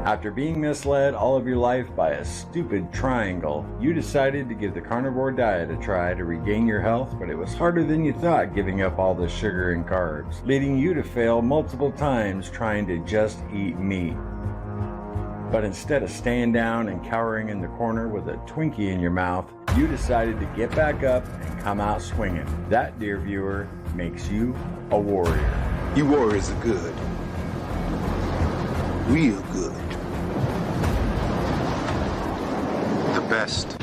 After being misled all of your life by a stupid triangle, you decided to give the Carnivore Diet a try to regain your health, but it was harder than you thought giving up all the sugar and carbs, leading you to fail multiple times trying to just eat meat. But instead of staying down and cowering in the corner with a Twinkie in your mouth, you decided to get back up and come out swinging. That, dear viewer, makes you a warrior. You warriors are good. Real good. The best.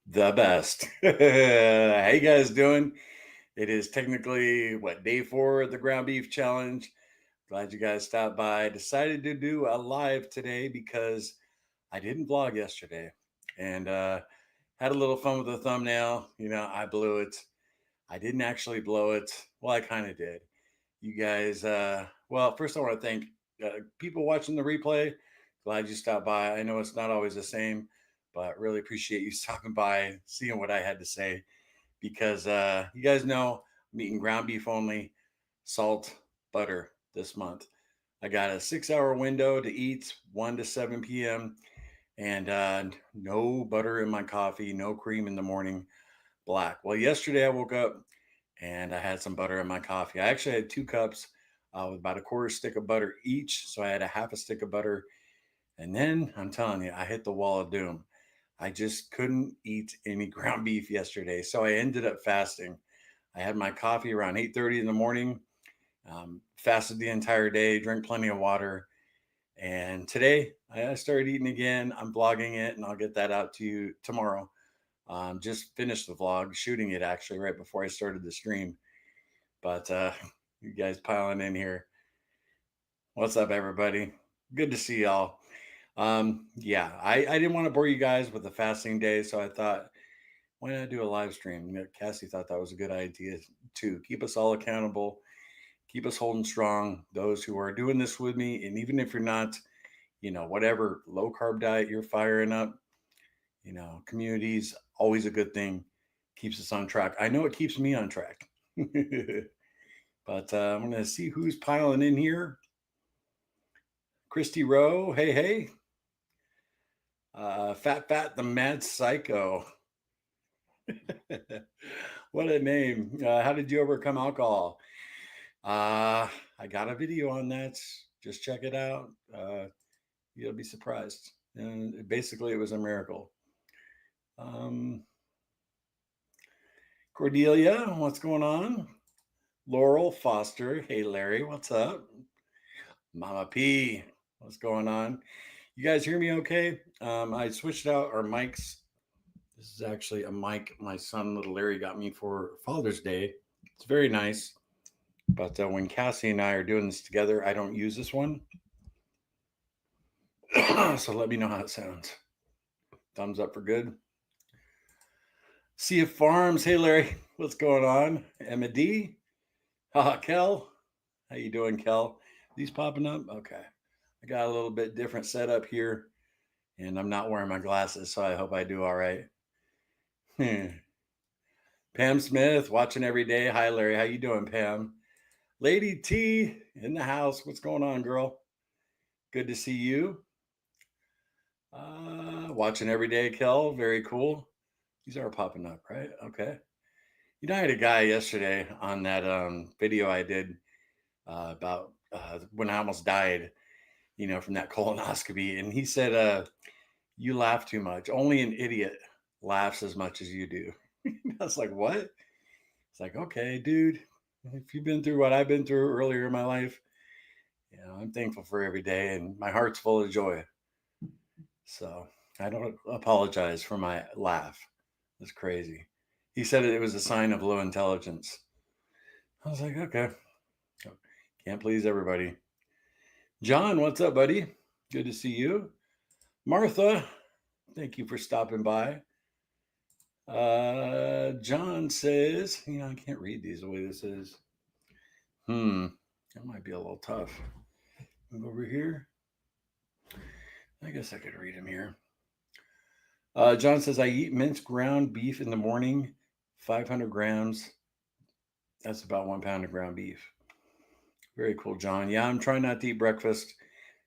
The best. How you guys doing? It is technically, day 4 of the ground beef challenge. Glad you guys stopped by. Decided to do a live today because I didn't vlog yesterday. And had a little fun with the thumbnail. I blew it. I didn't actually blow it. Well, I kind of did. You guys, first I want to thank people watching the replay. Glad you stopped by. I know it's not always the same, but really appreciate you stopping by, seeing what I had to say. Because you guys know I'm eating ground beef only, salt, butter this month. I got a 6-hour window to eat, 1 to 7 p.m. And no butter in my coffee, no cream in the morning, black. Well, yesterday I woke up and I had some butter in my coffee. I actually had 2 cups with about a quarter stick of butter each. So I had a half a stick of butter. And then I'm telling you, I hit the wall of doom. I just couldn't eat any ground beef yesterday. So I ended up fasting. I had my coffee around 8:30 in the morning, fasted the entire day, drank plenty of water. And today I started eating again. I'm vlogging it and I'll get that out to you tomorrow. Just finished the vlog, shooting it actually right before I started the stream. But you guys piling in here. What's up, everybody? Good to see y'all. I didn't want to bore you guys with the fasting day, so I thought, why not do a live stream? Cassie thought that was a good idea too. Keep us all accountable, keep us holding strong. Those who are doing this with me, and even if you're not, whatever low carb diet you're firing up, community's always a good thing. Keeps us on track. I know it keeps me on track. But I'm gonna see who's piling in here. Christy Rowe, hey. Fat the Mad Psycho. What a name. How did you overcome alcohol? I got a video on that. Just check it out. You'll be surprised. And basically, it was a miracle. Cordelia, what's going on? Laurel Foster, hey Larry, what's up? Mama P, what's going on? You guys hear me okay? I switched out our mics. This is actually a mic my son, little Larry, got me for Father's Day. It's very nice. But when Cassie and I are doing this together, I don't use this one. So let me know how it sounds. Thumbs up for good. Sea Farms, hey Larry, what's going on? Emma D, Kel, how you doing, Kel? These popping up? Okay. I got a little bit different setup here, and I'm not wearing my glasses, so I hope I do all right. Pam Smith, watching every day. Hi, Larry. How you doing, Pam? Lady T in the house. What's going on, girl? Good to see you. Watching every day, Kel. Very cool. These are popping up, right? Okay. I had a guy yesterday on that video I did about when I almost died, from that colonoscopy. And he said, you laugh too much. Only an idiot laughs as much as you do. I was like, what? It's like, okay, dude, if you've been through what I've been through earlier in my life, I'm thankful for every day and my heart's full of joy. So I don't apologize for my laugh. It's crazy. He said it was a sign of low intelligence. I was like, okay. Can't please everybody. John, what's up, buddy? Good to see you. Martha, thank you for stopping by. John says, I can't read these the way this is. That might be a little tough. Move over here. I guess I could read him here. John says, I eat minced ground beef in the morning, 500 grams, That's about 1 pound of ground beef. Very cool, John. Yeah, I'm trying not to eat breakfast,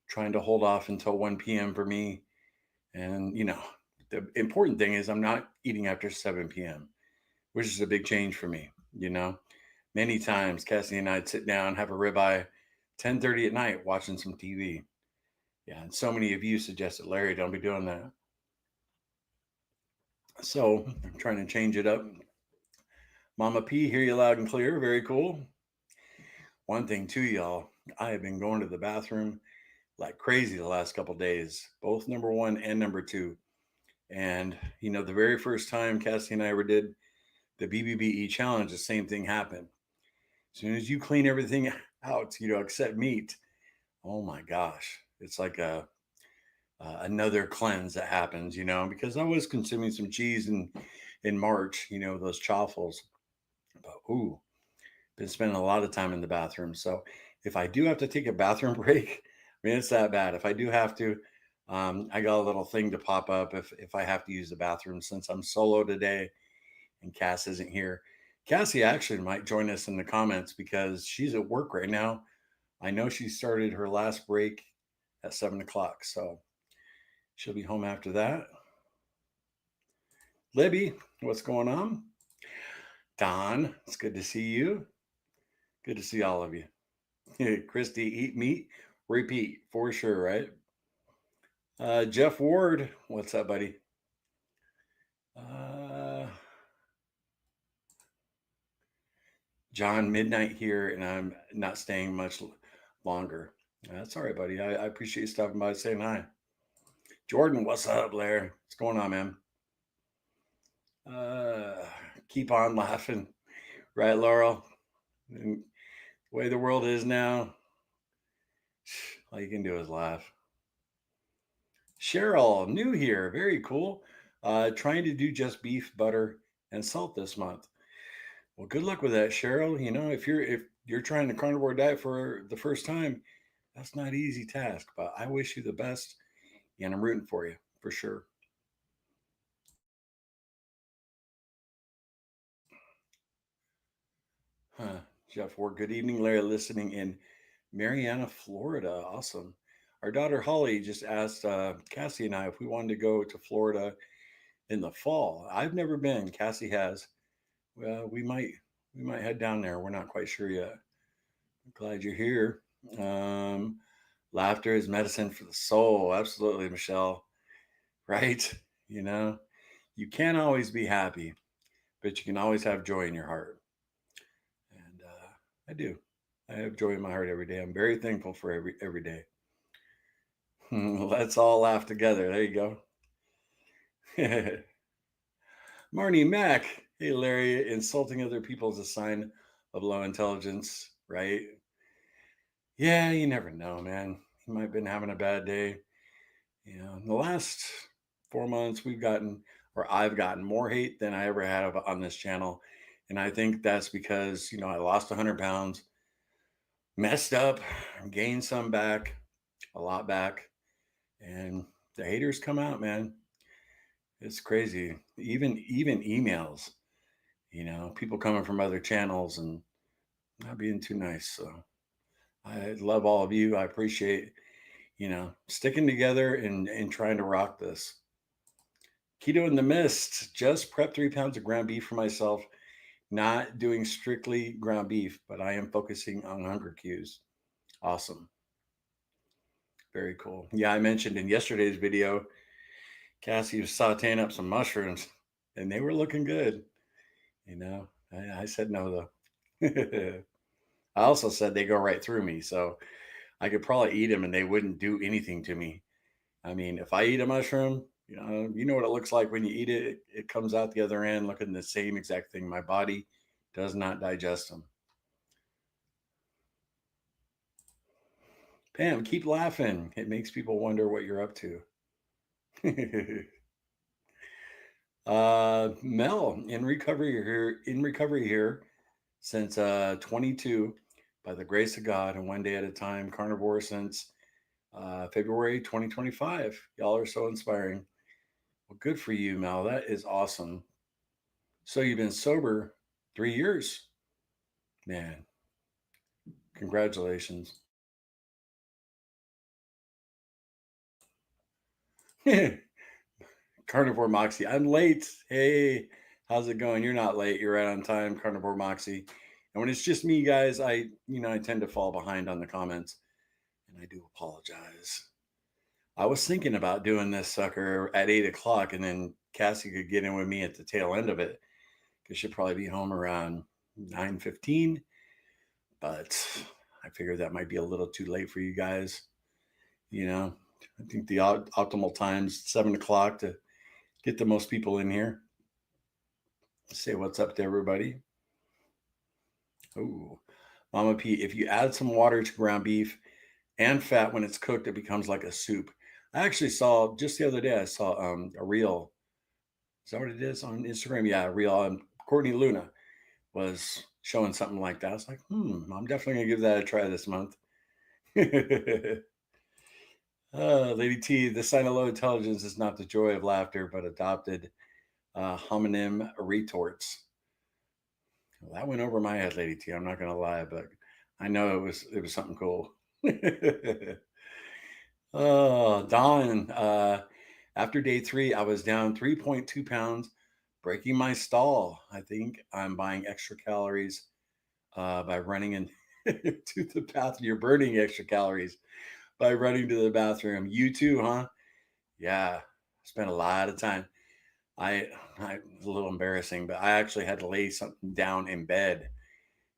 trying to hold off until 1 p.m. for me. And, the important thing is I'm not eating after 7 p.m., which is a big change for me. Many times Cassie and I'd sit down, have a ribeye, 10:30 at night, watching some TV. Yeah, and so many of you suggested, Larry, don't be doing that. So I'm trying to change it up. Mama P, hear you loud and clear. Very cool. One thing too, y'all, I have been going to the bathroom like crazy the last couple days, both number one and number two. And the very first time Cassie and I ever did the BBBE challenge, the same thing happened. As soon as you clean everything out, except meat, oh my gosh, it's like another cleanse that happens. Because I was consuming some cheese in March, those chaffles, but ooh, been spending a lot of time in the bathroom. So if I do have to take a bathroom break, I mean, it's that bad. If I do have to, I got a little thing to pop up if I have to use the bathroom, since I'm solo today and Cass isn't here. Cassie actually might join us in the comments because she's at work right now. I know she started her last break at 7 o'clock, so she'll be home after that. Libby, what's going on? Don, it's good to see you. Good to see all of you. Christy, eat meat, repeat for sure, right? Jeff Ward, what's up, buddy? John, midnight here, and I'm not staying much longer. That's all right, buddy. I appreciate you stopping by saying hi. Jordan, what's up, Larry? What's going on, man? Keep on laughing, right, Laurel? And the way the world is now, all you can do is laugh. Cheryl, new here, very cool. Trying to do just beef, butter, and salt this month. Well, good luck with that, Cheryl. If you're trying the carnivore diet for the first time, that's not an easy task. But I wish you the best, and I'm rooting for you for sure. Jeff Ward, good evening, Larry. Listening in Mariana, Florida. Awesome. Our daughter Holly just asked Cassie and I if we wanted to go to Florida in the fall. I've never been. Cassie has. Well, we might head down there. We're not quite sure yet. I'm glad you're here. Um, Laughter is medicine for the soul. Absolutely, Michelle. Right? You know, you can't always be happy, but you can always have joy in your heart. And I do. I have joy in my heart every day. I'm very thankful for every day. Let's all laugh together. There you go. Marnie Mac. Hey, Larry, insulting other people is a sign of low intelligence, right? Yeah, you never know, man. He might have been having a bad day. In the last 4 months, I've gotten more hate than I ever have on this channel. And I think that's because, I lost 100 pounds, messed up, gained some back, a lot back. And the haters come out, man. It's crazy. Even emails, people coming from other channels and not being too nice. So I love all of you. I appreciate, sticking together and trying to rock this. Keto in the Mist, just prep 3 pounds of ground beef for myself, not doing strictly ground beef, but I am focusing on hunger cues. Awesome. Very cool. Yeah, I mentioned in yesterday's video, Cassie was sauteing up some mushrooms and they were looking good. I said no though. I also said they go right through me. So I could probably eat them and they wouldn't do anything to me. I mean, if I eat a mushroom, you know what it looks like when you eat it. It comes out the other end looking the same exact thing. My body does not digest them. Pam, keep laughing. It makes people wonder what you're up to. Mel, in recovery here since 22, by the grace of God, and one day at a time. Carnivore since February 2025. Y'all are so inspiring. Well, good for you, Mel. That is awesome. So you've been sober 3 years. Man, congratulations. Carnivore Moxie. I'm late. Hey, how's it going? You're not late. You're right on time, Carnivore Moxie. And when it's just me, guys, I tend to fall behind on the comments, and I do apologize. I was thinking about doing this sucker at 8 o'clock, and then Cassie could get in with me at the tail end of it because she'll probably be home around 9:15. But I figured that might be a little too late for you guys. You know, I think the optimal time's 7 o'clock to get the most people in here. Say what's up to everybody. Oh, Mama P, if you add some water to ground beef and fat when it's cooked, it becomes like a soup. I actually saw just the other day, I saw a reel. Is that what it is on Instagram? Yeah, a reel. Courtney Luna was showing something like that. I was like, I'm definitely going to give that a try this month. Lady T, the sign of low intelligence is not the joy of laughter, but adopted homonym retorts. Well, that went over my head, Lady T. I'm not gonna lie, but I know it was something cool. Oh, Don. After day 3, I was down 3.2 pounds, breaking my stall. I think I'm buying extra calories by running in to the bathroom. You're burning extra calories by running to the bathroom. You too, huh? Yeah, spent a lot of time. I was a little embarrassing, but I actually had to lay something down in bed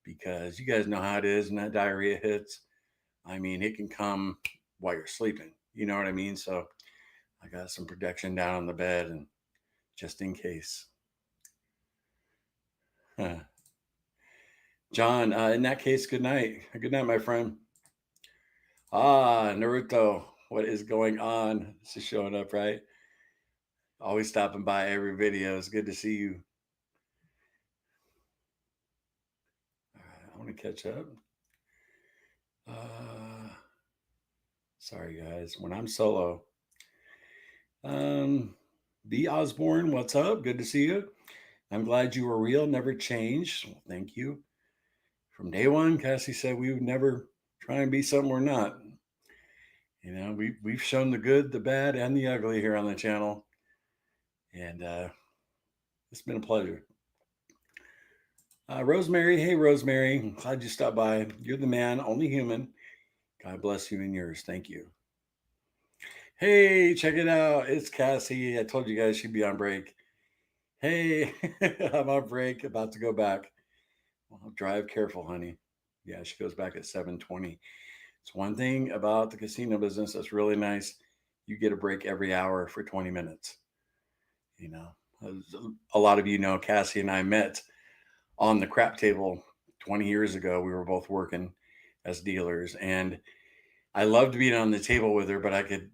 because you guys know how it is when that diarrhea hits. I mean, it can come while you're sleeping. You know what I mean? So I got some protection down on the bed, and just in case. Huh. John, in that case, good night. Good night, my friend. Ah, Naruto, what is going on? This is showing up, right? Always stopping by every video. It's good to see you. All right, I want to catch up. Uh, Sorry, guys. When I'm solo, um, B Osborne, what's up? Good to see you. I'm glad you were real, never changed. Well, thank you. From day one, Cassie said we would never try and be something we're not. You know, we've shown the good, the bad, and the ugly here on the channel, and it's been a pleasure. Rosemary, hey Rosemary, glad you stopped by. You're the man, only human. God bless you and yours. Thank you. Hey, check it out. It's Cassie. I told you guys she'd be on break. Hey, I'm on break, about to go back. Well, drive careful, honey. Yeah, she goes back at 7:20. It's one thing about the casino business that's really nice. You get a break every hour for 20 minutes. You know, a lot of you know Cassie and I met on the crap table 20 years ago. We were both working as dealers, and I loved being on the table with her, but I could,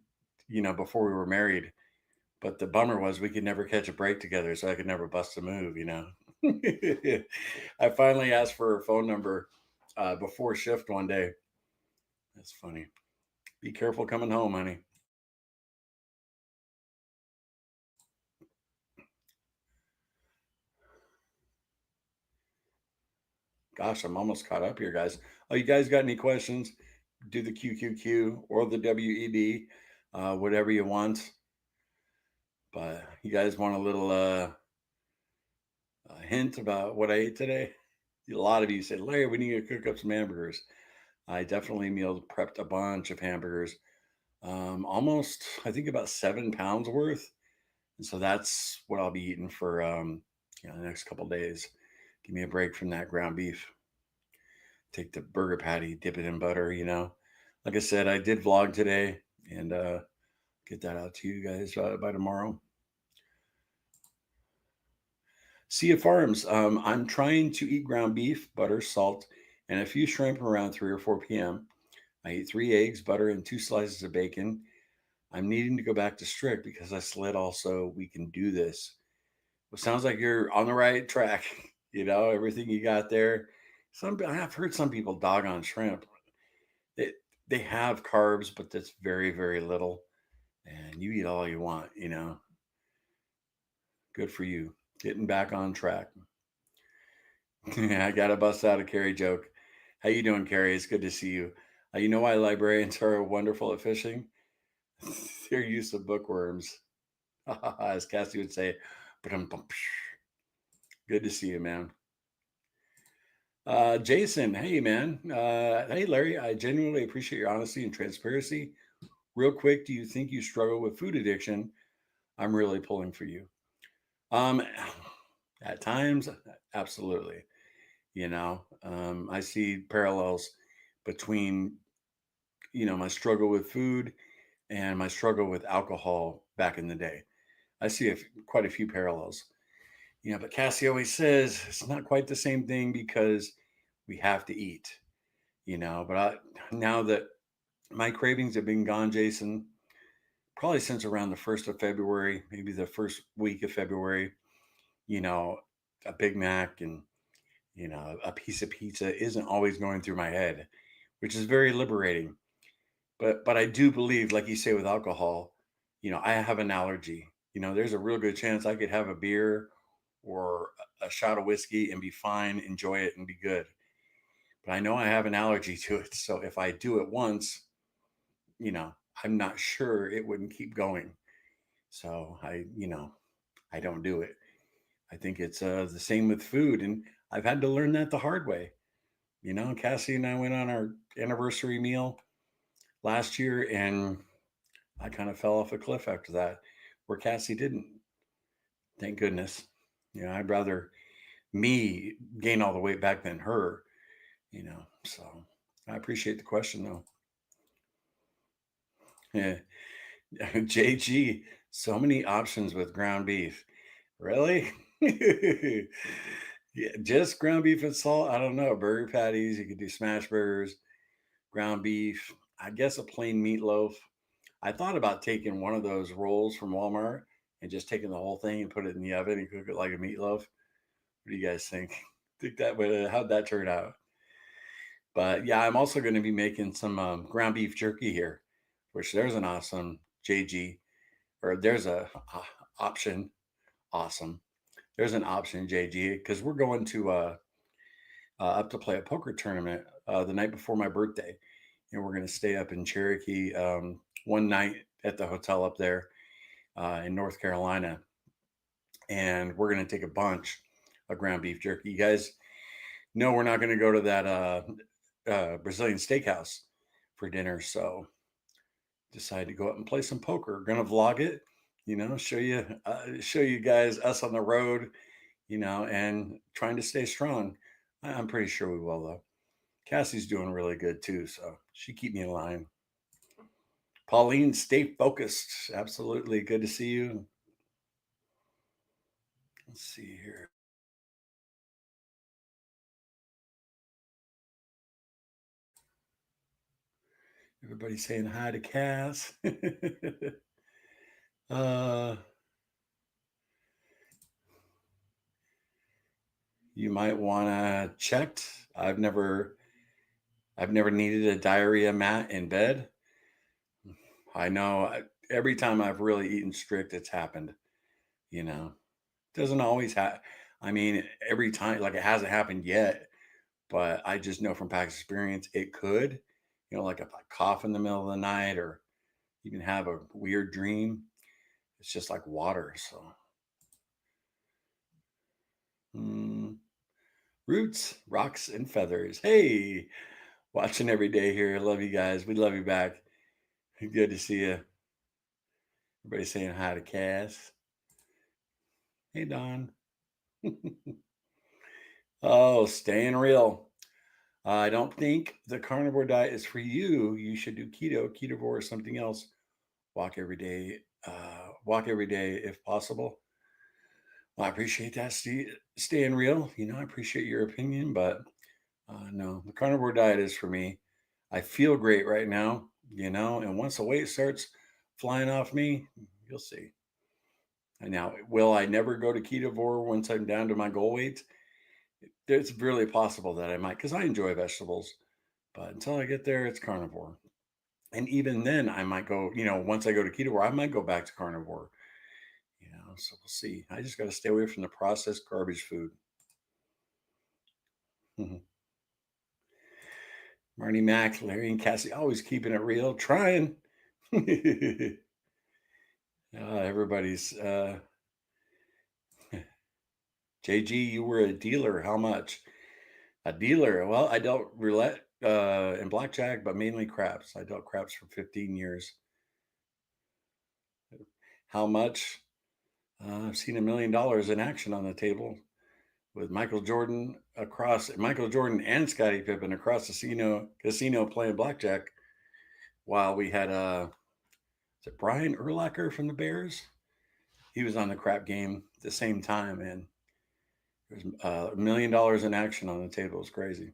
before we were married. But the bummer was we could never catch a break together, so I could never bust a move, I finally asked for her phone number before shift one day. That's funny. Be careful coming home, honey. Gosh, I'm almost caught up here, guys. Oh, you guys got any questions? Do the QQQ or the WEB, whatever you want. But you guys want a little hint about what I ate today? A lot of you said, Larry, we need to cook up some hamburgers. I definitely meal prepped a bunch of hamburgers, almost, I think, about 7 pounds worth. And so that's what I'll be eating for the next couple days. Give me a break from that ground beef. Take the burger patty, dip it in butter. Like I said, I did vlog today, and get that out to you guys by tomorrow. Sia Farms. I'm trying to eat ground beef, butter, salt, and a few shrimp around 3 or 4 p.m. I eat 3 eggs, butter, and 2 slices of bacon. I'm needing to go back to strict because I slid also. We can do this. Well, sounds like you're on the right track. Everything you got there. I've heard some people dog on shrimp. They, they have carbs, but that's very, very little. And you eat all you want. Good for you. Getting back on track. I gotta bust out a Carrie joke. How you doing, Carrie? It's good to see you. You know why librarians are wonderful at fishing? Their use of bookworms. As Cassie would say, "Ba-dum-bum, psh." Good to see you, man. Jason, hey, man. Hey, Larry, I genuinely appreciate your honesty and transparency. Real quick, do you think you struggle with food addiction? I'm really pulling for you. Um, at times, absolutely. I see parallels between, my struggle with food and my struggle with alcohol back in the day. I see quite a few parallels. But Cassie always says it's not quite the same thing because we have to eat, But now that my cravings have been gone, Jason, probably since around the 1st of February, maybe the first week of February, you know, a Big Mac and, a piece of pizza isn't always going through my head, which is very liberating. But I do believe, like you say with alcohol, I have an allergy. There's a real good chance I could have a beer or a shot of whiskey and be fine, enjoy it, and be good. But I know I have an allergy to it. So if I do it once, you know, I'm not sure it wouldn't keep going. So I don't do it. I think it's the same with food. And I've had to learn that the hard way. Cassie and I went on our anniversary meal last year and I kind of fell off a cliff after that, where Cassie didn't. Thank goodness. I'd rather me gain all the weight back than her, So I appreciate the question though. Yeah. JG, so many options with ground beef. Really? Yeah, just ground beef and salt. I don't know. Burger patties. You could do smash burgers, ground beef. I guess a plain meatloaf. I thought about taking one of those rolls from Walmart and just taking the whole thing and put it in the oven and cook it like a meatloaf. What do you guys think? Think that would how'd that turn out? But yeah, I'm also going to be making some ground beef jerky here, which there's an awesome JG or there's a option. Awesome. There's an option JG because we're going to up to play a poker tournament the night before my birthday, and we're going to stay up in Cherokee one night at the hotel up there in North Carolina, and we're going to take a bunch of ground beef jerky. You guys know we're not going to go to that Brazilian steakhouse for dinner, so decided to go up and play some poker. Going to vlog it, show you guys us on the road, and trying to stay strong. I'm pretty sure we will though. Cassie's doing really good too, so she keep me in line. Pauline, stay focused. Absolutely. Good to see you. Let's see here. Everybody saying hi to Cass. uh, you might want to check. I've never, I've never needed a diarrhea mat in bed. I know every time I've really eaten strict, it's happened. You know, doesn't always happen. I mean, every time, like it hasn't happened yet, but I just know from past experience it could. Like if I cough in the middle of the night or even have a weird dream, it's just like water. So, mm, roots, rocks, and feathers. Hey, watching every day here. I love you guys. We love you back. Good to see you. Everybody saying hi to Cass. Hey, Don. Oh, staying real. I don't think the carnivore diet is for you. You should do keto, ketovore, or something else. Walk every day. Walk every day if possible. Well, I appreciate that, staying real. I appreciate your opinion, but no, the carnivore diet is for me. I feel great right now, and once the weight starts flying off me, you'll see. And now, will I never go to ketovore once I'm down to my goal weight? It's really possible that I might because I enjoy vegetables, but until I get there, it's carnivore. And even then, I might go, once I go to ketovore, I might go back to carnivore, so we'll see. I just got to stay away from the processed garbage food. Mhm. Marty Mac, Larry and Cassie, always keeping it real, trying. Everybody's JG, you were a dealer. How much? A dealer. Well, I dealt roulette and blackjack, but mainly craps. I dealt craps for 15 years. How much? I've seen $1 million in action on the table with Michael Jordan and Scottie Pippen across the casino playing blackjack while we had is it Brian Urlacher from the Bears? He was on the crap game at the same time, and there's $1 million in action on the table. It's crazy.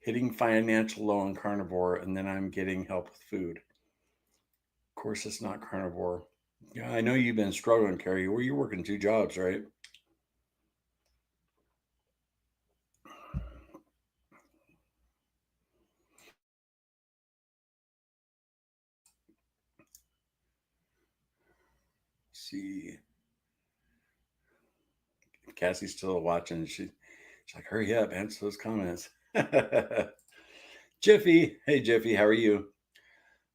Hitting financial low on carnivore, and then I'm getting help with food. Of course, it's not carnivore. Yeah, I know you've been struggling, Carrie. Were you working 2 jobs, right? Let's see, if Cassie's still watching, she's like, hurry up, answer those comments. Jiffy, hey Jiffy, how are you?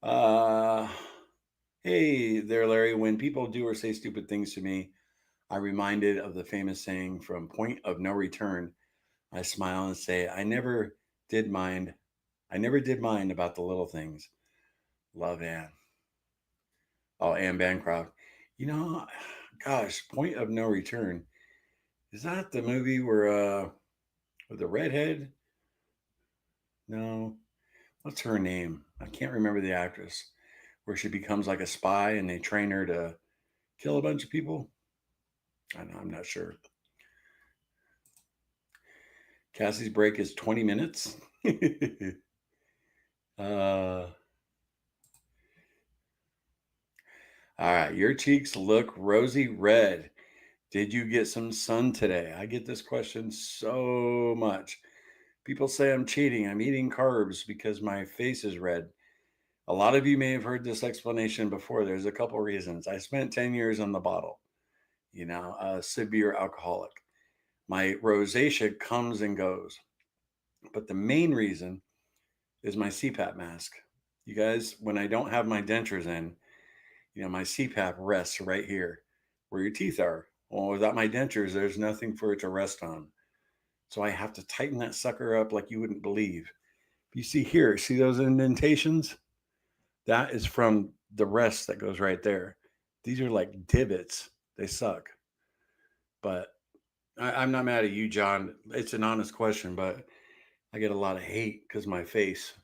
Uh, hey there, Larry. When people do or say stupid things to me, I'm reminded of the famous saying from Point of No Return. I smile and say, did mind. I never did mind about the little things. Love Anne. Oh, Anne Bancroft. You know, gosh, Point of No Return. Is that the movie where with the redhead? No. What's her name? I can't remember the actress. Where she becomes like a spy and they train her to kill a bunch of people. I know, I'm not sure. Cassie's break is 20 minutes. All right, your cheeks look rosy red. Did you get some sun today? I get this question so much. People say I'm cheating. I'm eating carbs because my face is red. A lot of you may have heard this explanation before. There's a couple reasons. I spent 10 years on the bottle, a severe alcoholic. My rosacea comes and goes. But the main reason is my CPAP mask. You guys, when I don't have my dentures in, my CPAP rests right here where your teeth are. Well, without my dentures, there's nothing for it to rest on. So I have to tighten that sucker up like you wouldn't believe. You see here, see those indentations? That is from the rest that goes right there. These are like divots. They suck. But I'm not mad at you, John. It's an honest question, but I get a lot of hate because my face.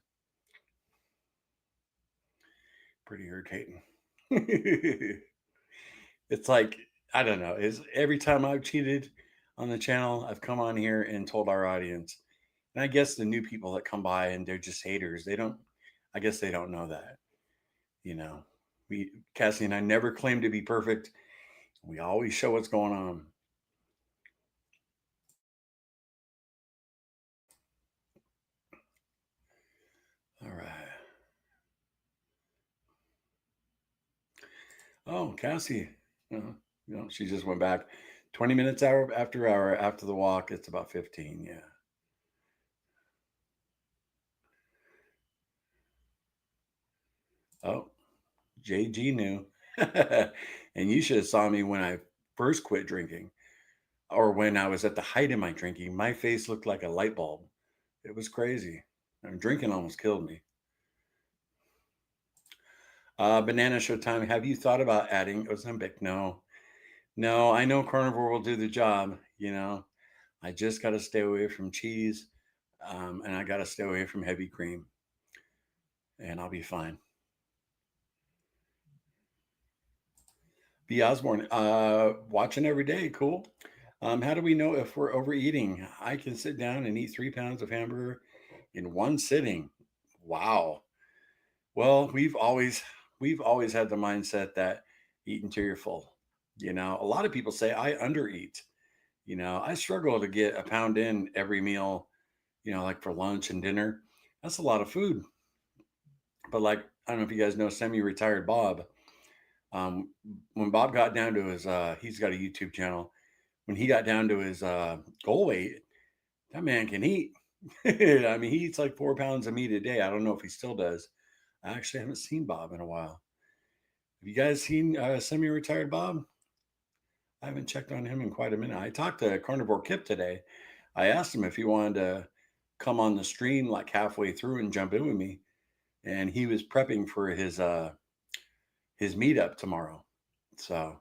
Pretty irritating. It's like, I don't know. Is every time I've cheated on the channel, I've come on here and told our audience. And I guess the new people that come by and they're just haters, I guess they don't know that. You know, Cassie and I never claim to be perfect. We always show what's going on. All right. Oh, Cassie. Uh, she just went back 20 minutes hour after the walk. It's about 15. Yeah. Oh, JG knew. And you should have saw me when I first quit drinking or when I was at the height of my drinking. My face looked like a light bulb. It was crazy. Drinking almost killed me. Banana show time. Have you thought about adding Ozempic? No. No, I know carnivore will do the job. I just got to stay away from cheese, and I got to stay away from heavy cream, and I'll be fine. B. Osborne, watching every day. Cool. How do we know if we're overeating? I can sit down and eat 3 pounds of hamburger in one sitting. Wow. Well, we've always had the mindset that eat until you're full. A lot of people say I undereat. I struggle to get a pound in every meal, like for lunch and dinner. That's a lot of food. But like, I don't know if you guys know semi-retired Bob. When Bob got down to he's got a YouTube channel. when he got down to his goal weight, that man can eat. I mean, he eats like 4 pounds of meat a day. I don't know if he still does. I actually haven't seen Bob in a while. Have you guys seen semi-retired Bob? I haven't checked on him in quite a minute. I talked to Carnivore Kip today. I asked him if he wanted to come on the stream like halfway through and jump in with me, and he was prepping for his meetup tomorrow. So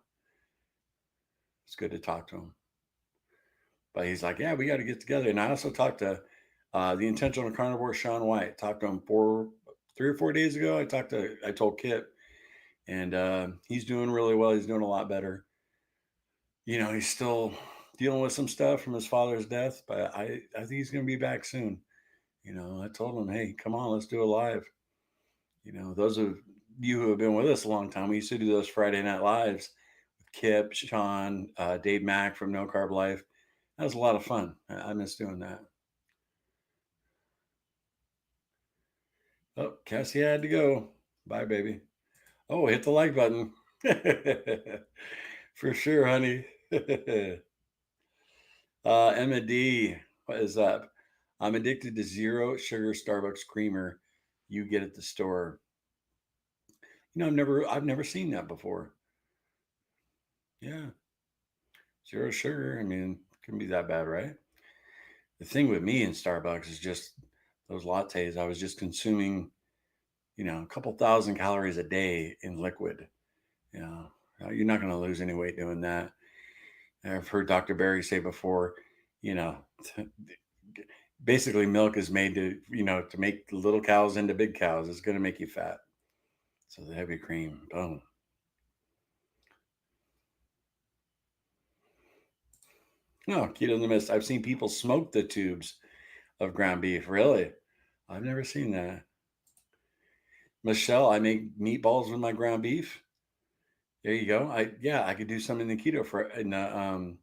it's good to talk to him. But he's like, yeah, we got to get together. And I also talked to the intentional carnivore Sean White. Talked to him 3 or 4 days ago. I told Kip, and he's doing really well. He's doing a lot better. He's still dealing with some stuff from his father's death, but I think he's going to be back soon. I told him, hey, come on, let's do a live. Those of you who have been with us a long time, we used to do those Friday night lives with Kip, Sean, Dave Mack from No Carb Life. That was a lot of fun. I miss doing that. Oh, Cassie had to go. Bye, baby. Oh, hit the like button. For sure, honey. Emma D, what is up? I'm addicted to zero sugar Starbucks creamer you get at the store. I've never seen that before. Yeah, zero sugar. I mean, couldn't be that bad, right? The thing with me in Starbucks is just those lattes. I was just consuming, a couple thousand calories a day in liquid. You know, you're not going to lose any weight doing that. I've heard Dr. Barry say before, you know, basically milk is made to make little cows into big cows. It's going to make you fat. So the heavy cream, boom. No, keto in the mist. I've seen people smoke the tubes of ground beef. Really? I've never seen that. Michelle, I make meatballs with my ground beef. There you go. I could do some in the keto for in the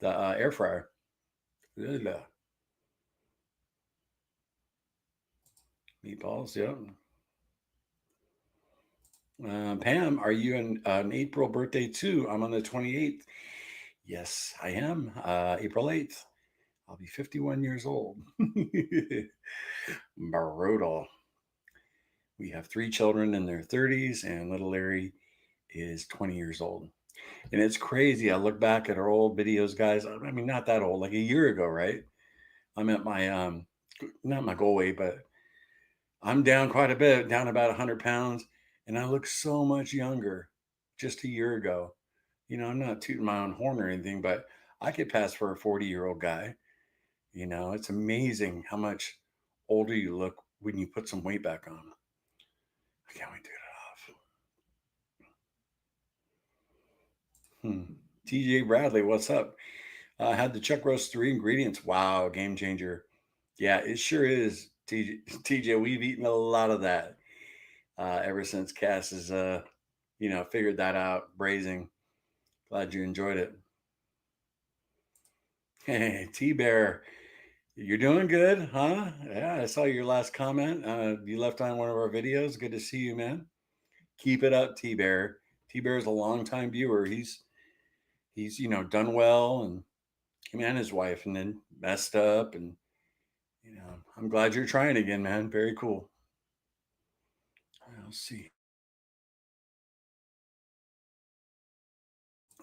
air fryer. Ugh. Meatballs, yeah. Pam, are you an April birthday too? I'm on the 28th. Yes, I am. April 8th. I'll be 51 years old. Brutal. We have 3 children in their 30s, and little Larry is 20 years old. And it's crazy. I look back at our old videos, guys. I mean, not that old, like a year ago, right? I'm at my not my goal weight, but I'm down quite a bit, down about 100 pounds, and I look so much younger just a year ago. I'm not tooting my own horn or anything, but I could pass for a 40-year-old guy. It's amazing how much older you look when you put some weight back on. I can't wait to get it off. TJ Bradley, what's up? I had the chuck roast 3 ingredients. Wow, game changer. Yeah, it sure is. TJ, we've eaten a lot of that ever since Cass has, figured that out. Braising. Glad you enjoyed it. Hey, T Bear, you're doing good, huh? Yeah, I saw your last comment. You left on one of our videos. Good to see you, man. Keep it up, T Bear. T Bear is a longtime viewer. He's done well, and him and his wife, and then messed up, and I'm glad you're trying again, man. Very cool. I'll see.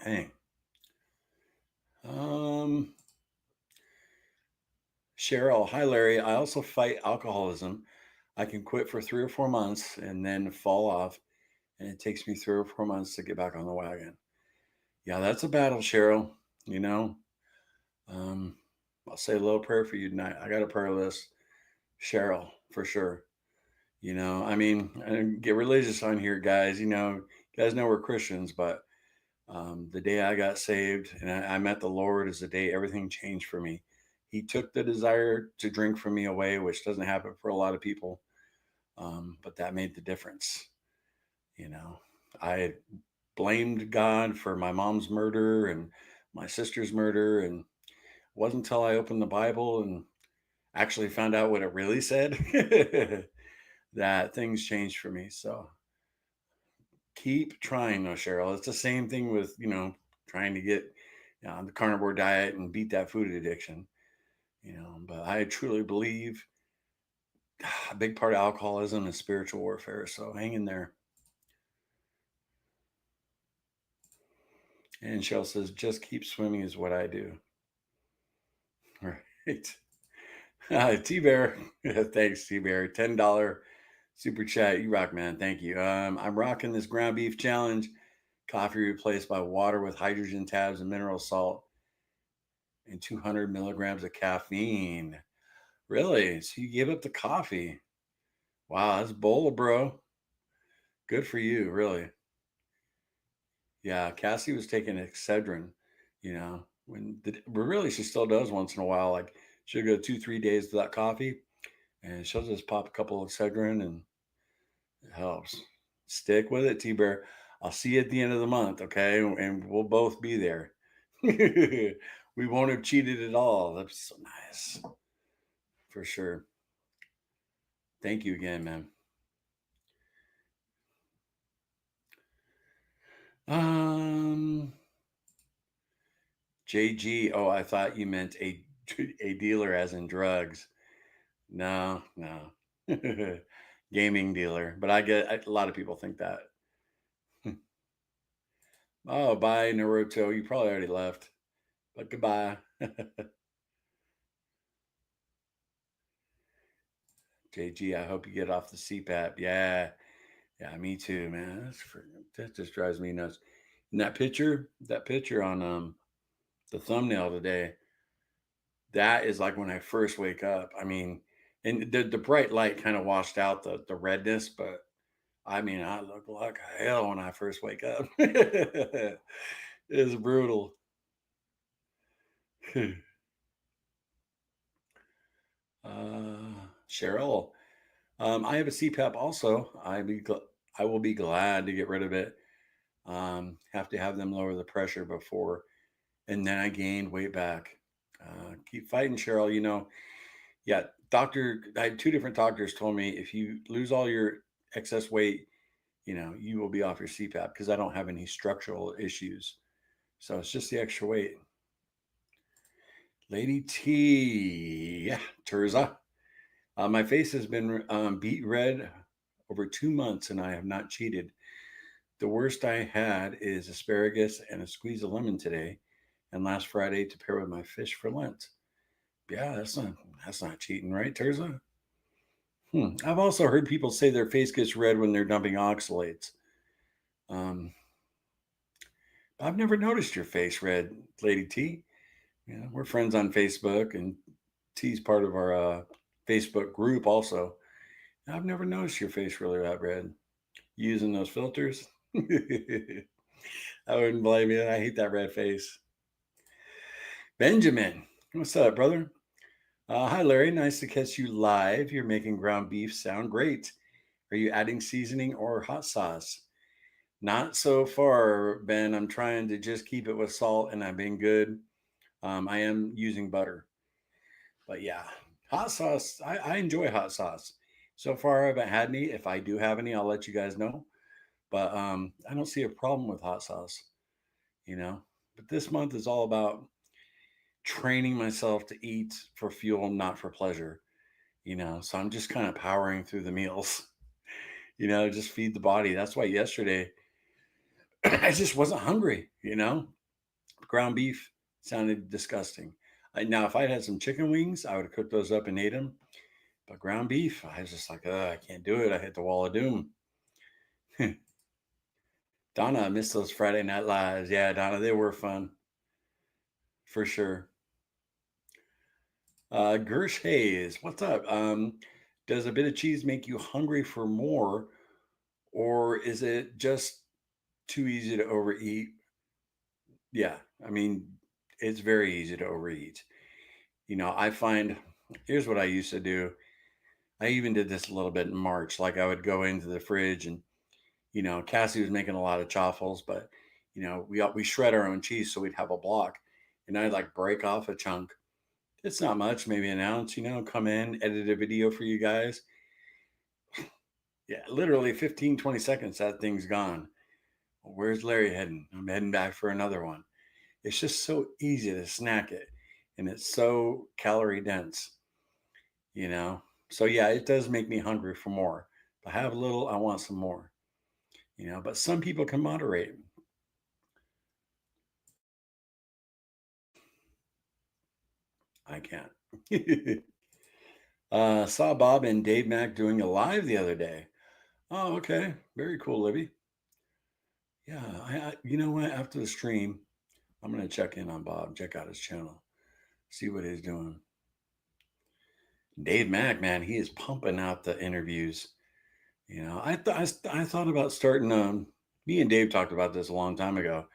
Hey, um, Cheryl, hi Larry. I also fight alcoholism. I can quit for 3 or 4 months and then fall off, and it takes me 3 or 4 months to get back on the wagon. Yeah, that's a battle, Cheryl. You know, um, I'll say a little prayer for you tonight. I got a prayer list, Cheryl, for sure. I mean, I didn't get religious on here, guys. You guys know we're Christians, but the day I got saved and I met the Lord is the day everything changed for me. He took the desire to drink from me away, which doesn't happen for a lot of people, but that made the difference. You know, I blamed God for my mom's murder and my sister's murder, and it wasn't until I opened the Bible and actually found out what it really said that things changed for me. So keep trying, though, Cheryl. It's the same thing with trying to get on the carnivore diet and beat that food addiction. But I truly believe a big part of alcoholism is spiritual warfare. So hang in there. And Shell says, just keep swimming is what I do. Right. T Bear. Thanks, T Bear. $10 super chat. You rock, man. Thank you. I'm rocking this ground beef challenge. Coffee replaced by water with hydrogen tabs and mineral salt and 200 milligrams of caffeine. Really? So you gave up the coffee? Wow, that's bold, bro. Good for you, really. Yeah, Cassie was taking Excedrin, but really she still does once in a while. Like she'll go 2, 3 days without coffee, and she'll just pop a couple of Excedrin, and it helps. Stick with it, T Bear. I'll see you at the end of the month, okay? And we'll both be there. We won't have cheated at all. That's so nice, for sure. Thank you again, man. Um, JG. Oh, I thought you meant a dealer, as in drugs. No, no. Gaming dealer. But a lot of people think that. Oh, bye, Naruto. You probably already left. But goodbye. JG, I hope you get off the CPAP. Yeah. Yeah, me too, man. That just drives me nuts. And that picture on the thumbnail today, that is like when I first wake up. I mean, and the bright light kind of washed out the redness, but I mean, I look like hell when I first wake up. It's brutal. Cheryl, I have a CPAP also. I will be glad to get rid of it. Have to have them lower the pressure before, and then I gained weight back. Keep fighting, Cheryl. Yeah, doctor. I had two different doctors told me if you lose all your excess weight, you will be off your CPAP because I don't have any structural issues. So it's just the extra weight. Lady T, yeah, Terza. My face has been beet red over 2 months, and I have not cheated. The worst I had is asparagus and a squeeze of lemon today, and last Friday to pair with my fish for Lent. Yeah, that's not cheating, right, Terza? I've also heard people say their face gets red when they're dumping oxalates. Um, I've never noticed your face red, Lady T. We're friends on Facebook, and T's part of our Facebook group also. I've never noticed your face really that red. Using those filters? I wouldn't blame you. I hate that red face. Benjamin, what's up, brother? Hi, Larry. Nice to catch you live. You're making ground beef sound great. Are you adding seasoning or hot sauce? Not so far, Ben. I'm trying to just keep it with salt, and I've been good. I am using butter, but yeah, hot sauce. I enjoy hot sauce. So far, I haven't had any. If I do have any, I'll let you guys know. But I don't see a problem with hot sauce. You know. But this month is all about training myself to eat for fuel, not for pleasure. So I'm just kind of powering through the meals. Just feed the body. That's why yesterday I just wasn't hungry. Ground beef sounded disgusting. Now, if I'd had some chicken wings, I would have cooked those up and ate them. But ground beef, I was just like, I can't do it. I hit the wall of doom. Donna, I missed those Friday Night Lives. Yeah, Donna, they were fun for sure. Gersh Hayes, what's up? Does a bit of cheese make you hungry for more, or is it just too easy to overeat? Yeah, I mean, it's very easy to overeat. I find here's what I used to do. I even did this a little bit in March. Like I would go into the fridge and Cassie was making a lot of chaffles, but we shred our own cheese, so we'd have a block, and I'd like break off a chunk. It's not much, maybe an ounce. Come in, edit a video for you guys. Yeah, literally 15, 20 seconds, that thing's gone. Where's Larry heading? I'm heading back for another one. It's just so easy to snack it, and it's so calorie dense, you know. So yeah, it does make me hungry for more. If I have a little, I want some more, you know. But some people can moderate. I can't. Saw Bob and Dave Mack doing a live the other day. Oh, okay, very cool, Libby. Yeah, you know what? After the stream, I'm gonna check in on Bob, check out his channel, see what he's doing. Dave Mack, man, he is pumping out the interviews. You know, I thought about starting. Me and Dave talked about this a long time ago.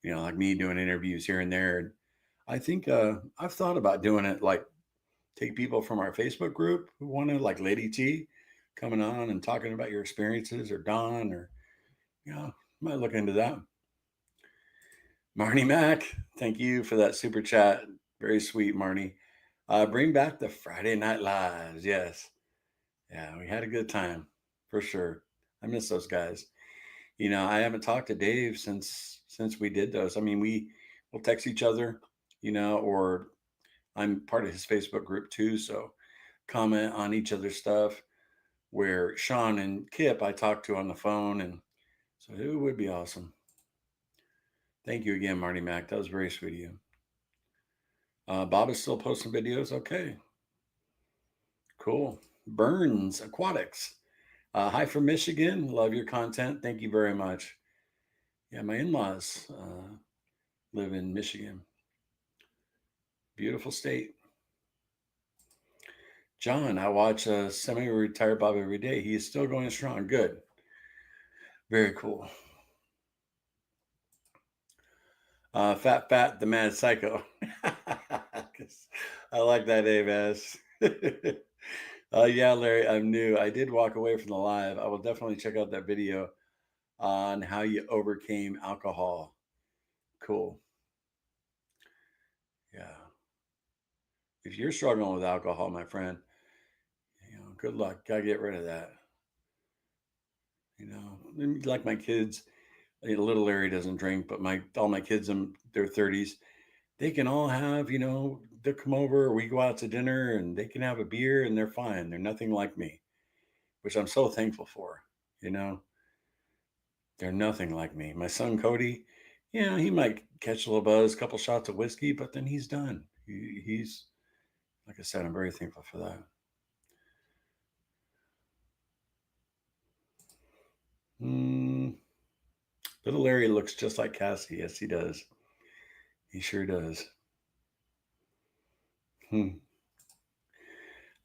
You know, like me doing interviews here and there. I think I've thought about doing it. Like take people from our Facebook group who want to, like Lady T, coming on and talking about your experiences, or Don, or you know, might look into that. Marnie Mack, thank you for that super chat. Very sweet, Marnie. Bring back the Friday Night Lives. Yes. Yeah, we had a good time for sure. I miss those guys. You know, I haven't talked to Dave since we did those. I mean, we'll text each other, you know, or I'm part of his Facebook group too, so comment on each other's stuff. Where Sean and Kip I talked to on the phone, and so it would be awesome. Thank you again, Marty Mac. That was very sweet of you. Bob is still posting videos. Okay, cool. Burns Aquatics. Hi from Michigan. Love your content. Thank you very much. Yeah, my in-laws live in Michigan. Beautiful state. John, I watch semi-retired Bob every day. He is still going strong. Good. Very cool. Fat, the mad psycho. I like that name, as. Yeah, Larry, I'm new. I did walk away from the live. I will definitely check out that video on how you overcame alcohol. Cool. Yeah. If you're struggling with alcohol, my friend, you know, good luck. Gotta get rid of that. You know, like my kids, little Larry doesn't drink, but all my kids in their 30s, they can all have, you know, they'll come over, we go out to dinner, and they can have a beer and they're fine. They're nothing like me, which I'm so thankful for. You know, they're nothing like me. My son Cody, you know, he might catch a little buzz, a couple shots of whiskey, but then he's done. He's, like I said, I'm very thankful for that. Little Larry looks just like Cassie. Yes, he does. He sure does. Hmm.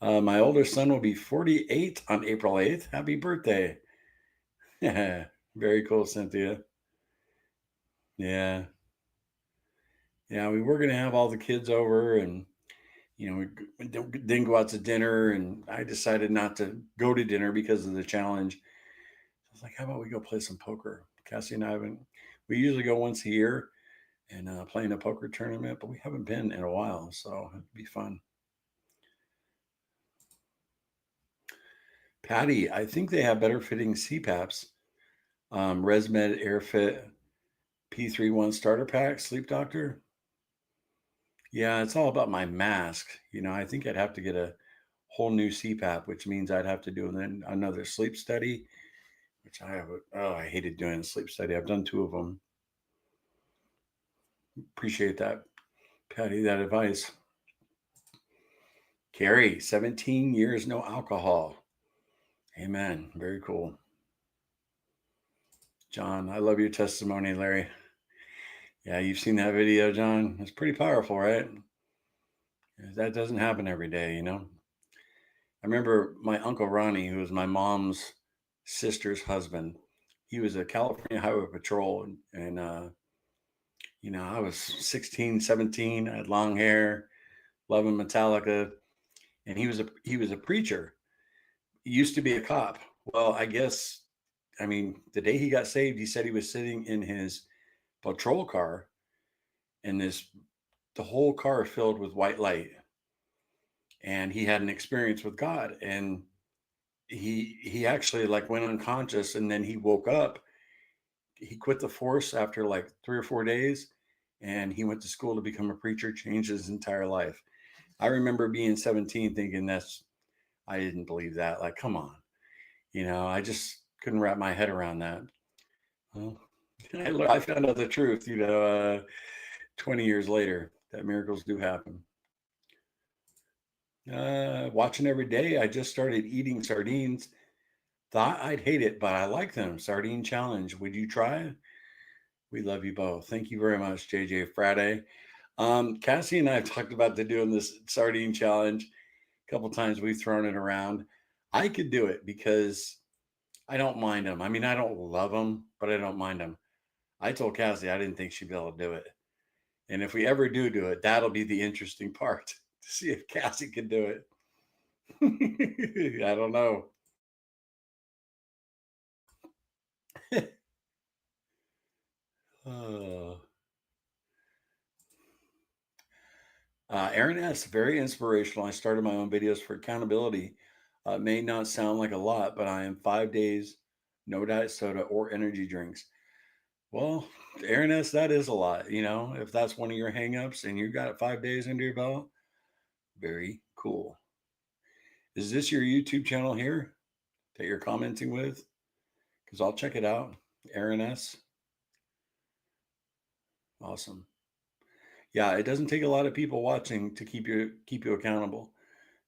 My older son will be 48 on April 8th. Happy birthday. Very cool, Cynthia. Yeah. Yeah, we were going to have all the kids over, and, you know, we didn't go out to dinner, and I decided not to go to dinner because of the challenge. I was like, how about we go play some poker? Cassie and I we usually go once a year and play in a poker tournament, but we haven't been in a while, so it'd be fun. Patty, I think they have better fitting CPAPs. ResMed AirFit P31 starter pack, Sleep Doctor. Yeah, it's all about my mask. You know, I think I'd have to get a whole new CPAP, which means I'd have to do then another sleep study, which I hated doing a sleep study. I've done two of them. Appreciate that, Patty, that advice. Carrie, 17 years, no alcohol. Amen. Very cool. John, I love your testimony, Larry. Yeah, you've seen that video, John. It's pretty powerful, right? That doesn't happen every day, you know? I remember my Uncle Ronnie, who was my mom's sister's husband. He was a California Highway Patrol. And you know, I was 16, 17. I had long hair, loving Metallica. And he was a preacher. He used to be a cop. Well, I guess, I mean, the day he got saved, he said he was sitting in his patrol car, and the whole car filled with white light, and he had an experience with God, and he actually like went unconscious, and then he woke up. He quit the force after like 3 or 4 days, and he went to school to become a preacher, changed his entire life. I remember being 17 thinking I didn't believe that. Like, come on. I just couldn't wrap my head around that. Well, I found out the truth, 20 years later, that miracles do happen. Watching every day, I just started eating sardines. Thought I'd hate it, but I like them. Sardine challenge. Would you try? We love you both. Thank you very much, JJ Friday. Cassie and I have talked about doing this sardine challenge a couple times. We've thrown it around. I could do it because I don't mind them. I mean, I don't love them, but I don't mind them. I told Cassie I didn't think she'd be able to do it. And if we ever do it, that'll be the interesting part to see if Cassie can do it. I don't know. uh, Aaron S., very inspirational. I started my own videos for accountability. It may not sound like a lot, but I am 5 days, no diet soda or energy drinks. Well, Aaron S., that is a lot. If that's one of your hangups and you got it 5 days under your belt, very cool. Is this your YouTube channel here that you're commenting with? Because I'll check it out. Aaron S. Awesome. Yeah, it doesn't take a lot of people watching to keep you accountable.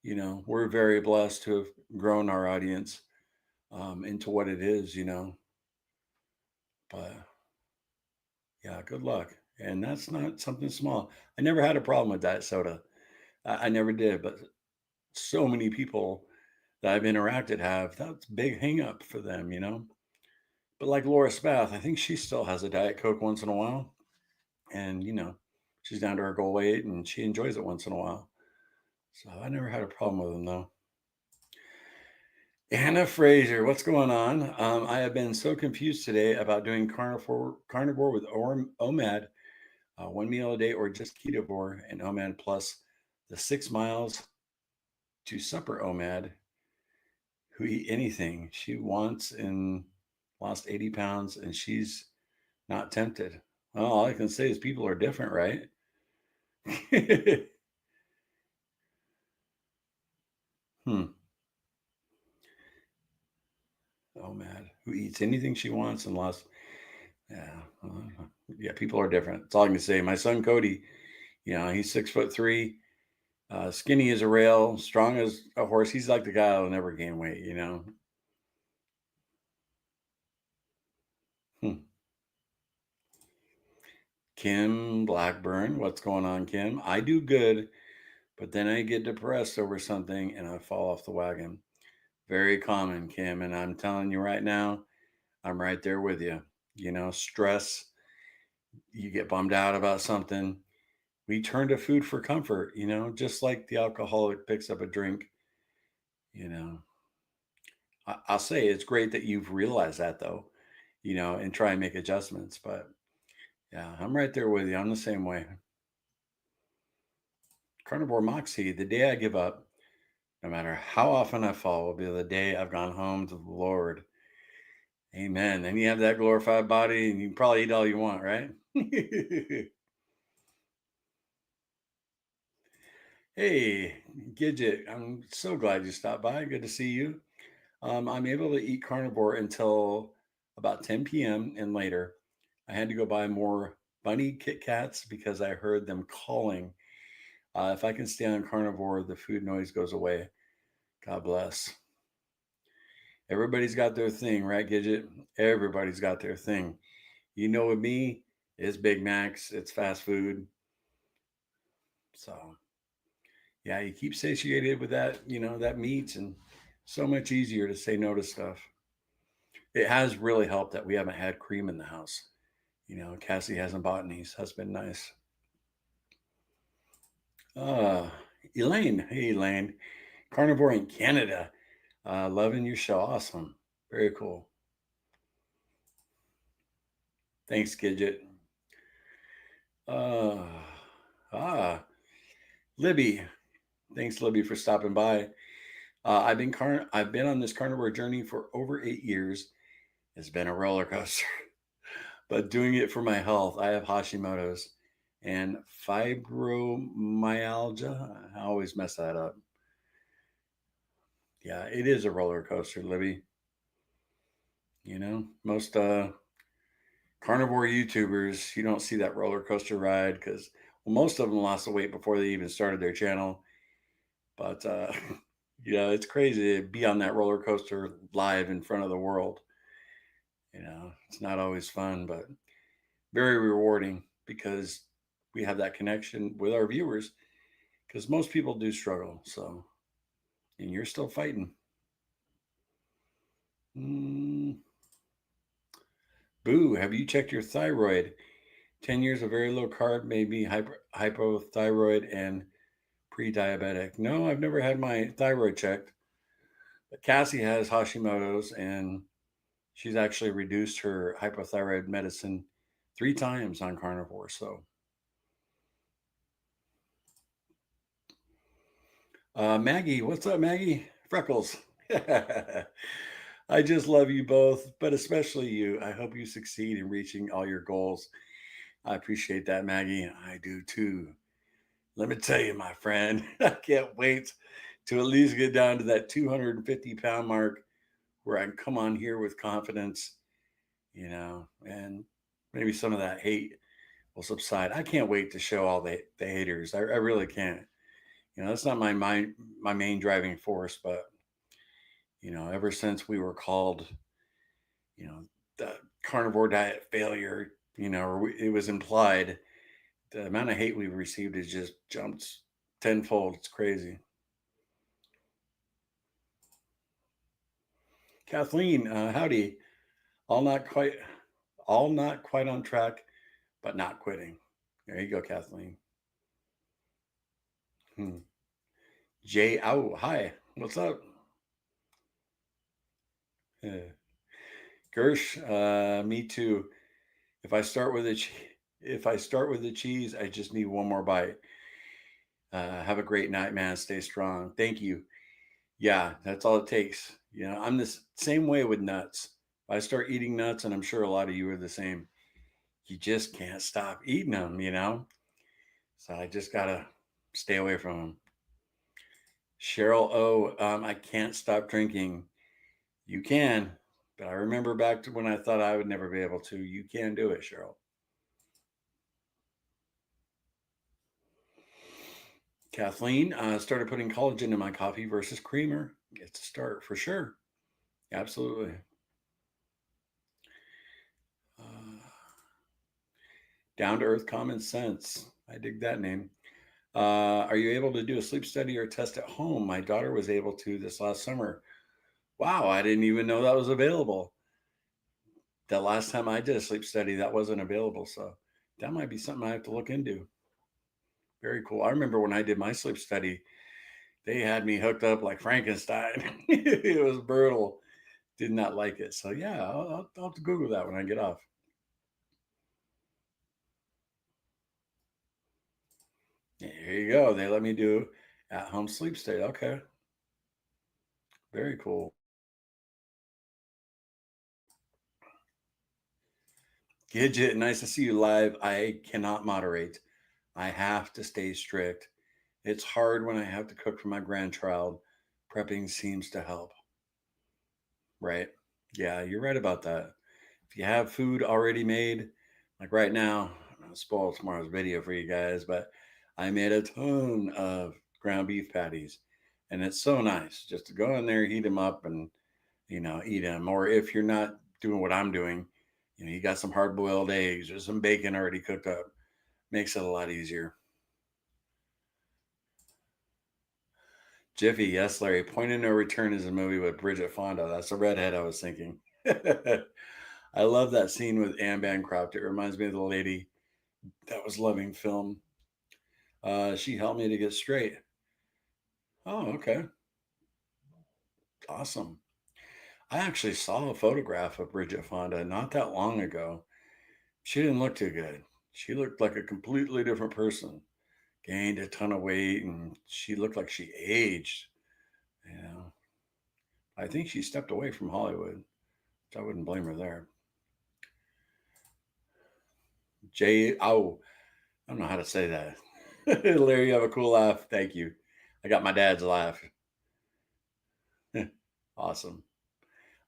We're very blessed to have grown our audience into what it is. But yeah, good luck. And that's not something small. I never had a problem with diet soda. I never did, but so many people that I've interacted have that's a big hang up for them. But like Laura Spath, I think she still has a Diet Coke once in a while. And, she's down to her goal weight and she enjoys it once in a while. So I never had a problem with them though. Anna Fraser, what's going on? I have been so confused today about doing carnivore with OMAD, 1 meal a day, or just ketovore and OMAD plus the 6 miles to supper OMAD. Who eat anything she wants and lost 80 pounds, and she's not tempted. Well, all I can say is people are different, right? hmm. OMAD, who eats anything she wants and lost. Yeah, yeah, people are different. That's all I can say. My son Cody, he's 6'3", skinny as a rail, strong as a horse. He's like the guy that'll never gain weight. Hmm. Kim Blackburn, what's going on, Kim? I do good, but then I get depressed over something and I fall off the wagon. Very common, Kim, and I'm telling you right now, I'm right there with you. Stress, you get bummed out about something. We turn to food for comfort, just like the alcoholic picks up a drink. You know, I'll say it's great that you've realized that though, and try and make adjustments. But yeah, I'm right there with you. I'm the same way. Carnivore Moxie, the day I give up, no matter how often I fall, will be the day I've gone home to the Lord. Amen. Then you have that glorified body and you can probably eat all you want, right? Hey, Gidget, I'm so glad you stopped by. Good to see you. I'm able to eat carnivore until about 10 p.m. and later. I had to go buy more bunny Kit Kats because I heard them calling. If I can stay on carnivore, the food noise goes away. God bless. Everybody's got their thing, right, Gidget? Everybody's got their thing. With me, it's Big Macs, it's fast food. So, yeah, you keep satiated with that meat, and so much easier to say no to stuff. It has really helped that we haven't had cream in the house. Cassie hasn't bought any, so that's been nice. Uh, Elaine. Hey, Elaine. Carnivore in Canada. Loving your show. Awesome. Very cool. Thanks, Gidget. Uh, Libby. Thanks, Libby, for stopping by. I've been on this carnivore journey for over 8 years. It's been a roller coaster, but doing it for my health. I have Hashimoto's. and fibromyalgia. I always mess that up. Yeah, it is a roller coaster, Libby. Most carnivore YouTubers, you don't see that roller coaster ride because, well, most of them lost the weight before they even started their channel. But it's crazy to be on that roller coaster live in front of the world. It's not always fun, but very rewarding because we have that connection with our viewers because most people do struggle. So, and you're still fighting. Mm. Boo, have you checked your thyroid? 10 years of very low carb made me hypothyroid and pre diabetic. No, I've never had my thyroid checked. But Cassie has Hashimoto's and she's actually reduced her hypothyroid medicine 3 times on carnivore. So, Maggie, what's up, Maggie? Freckles. I just love you both, but especially you. I hope you succeed in reaching all your goals. I appreciate that, Maggie. I do too. Let me tell you, my friend, I can't wait to at least get down to that 250-pound mark where I can come on here with confidence, and maybe some of that hate will subside. I can't wait to show all the haters. I really can't. That's not my main driving force, but ever since we were called, the carnivore diet failure, it was implied, the amount of hate we've received has just jumped tenfold. It's crazy. Kathleen, howdy. All not quite, all not quite on track, but not quitting. There you go, Kathleen. Hmm. Jay, oh, hi. What's up? Uh, Gersh, me too. If I start with if I start with the cheese, I just need one more bite. Have a great night, man. Stay strong. Thank you. Yeah, that's all it takes. I'm the same way with nuts. If I start eating nuts, and I'm sure a lot of you are the same, you just can't stop eating them. So I just gotta stay away from them. Cheryl, I can't stop drinking. You can, but I remember back to when I thought I would never be able to. You can do it, Cheryl. Kathleen, started putting collagen in my coffee versus creamer. It's a start for sure. Absolutely. Uh, Down to earth common sense. I dig that name. Are you able to do a sleep study or test at home? My daughter was able to this last summer. Wow, I didn't even know that was available. The last time I did a sleep study, that wasn't available. So that might be something I have to look into. Very cool. I remember when I did my sleep study, they had me hooked up like Frankenstein. It was brutal. Did not like it. So yeah, I'll have to Google that when I get off. Here you go. They let me do at home sleep study. Okay. Very cool. Gidget, nice to see you live. I cannot moderate. I have to stay strict. It's hard when I have to cook for my grandchild. Prepping seems to help, right? Yeah, you're right about that. If you have food already made, like right now, I'll spoil tomorrow's video for you guys, but I made a ton of ground beef patties. And it's so nice just to go in there, heat them up, and, eat them. Or if you're not doing what I'm doing, you got some hard boiled eggs or some bacon already cooked up. Makes it a lot easier. Jiffy, yes, Larry. Point of No Return is a movie with Bridget Fonda. That's the redhead I was thinking. I love that scene with Anne Bancroft. It reminds me of the lady that was loving film. She helped me to get straight. Oh, okay. Awesome. I actually saw a photograph of Bridget Fonda not that long ago. She didn't look too good. She looked like a completely different person. Gained a ton of weight and she looked like she aged. You know, I think she stepped away from Hollywood. I wouldn't blame her there. Jay, oh, I don't know how to say that. Larry, you have a cool laugh. Thank you. I got my dad's laugh. Awesome.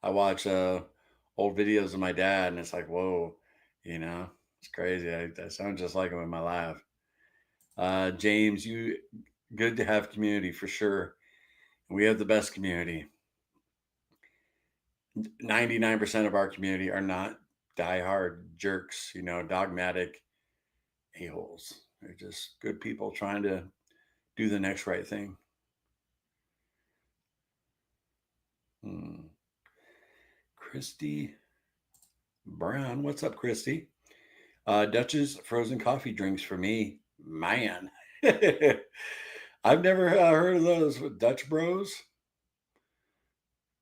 I watch old videos of my dad, and it's like, whoa, you know, it's crazy. I sound just like him in my laugh. James, you good to have community for sure. We have the best community. 99% of our community are not diehard jerks, dogmatic a-holes. They're just good people trying to do the next right thing. Hmm. Christy Brown. What's up, Christy? Dutch's frozen coffee drinks for me. Man. I've never heard of those with Dutch Bros.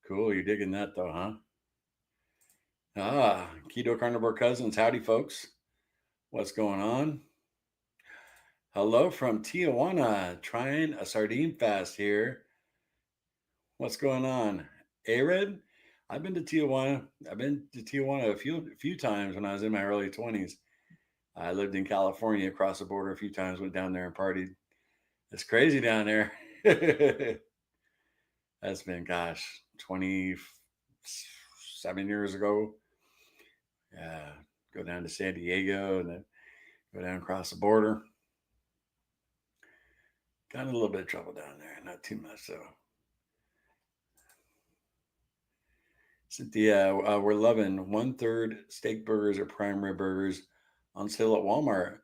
Cool. You're digging that, though, huh? Keto Carnivore Cousins. Howdy, folks. What's going on? Hello from Tijuana. Trying a sardine fast here. What's going on? Arid? I've been to Tijuana. I've been to Tijuana a few times when I was in my early 20s. I lived in California across the border a few times, went down there and partied. It's crazy down there. That's been, gosh, 27 years ago. Yeah, go down to San Diego and then go down across the border. Got in a little bit of trouble down there, not too much though. Cynthia, we're loving 1/3 steak burgers or prime rib burgers on sale at Walmart.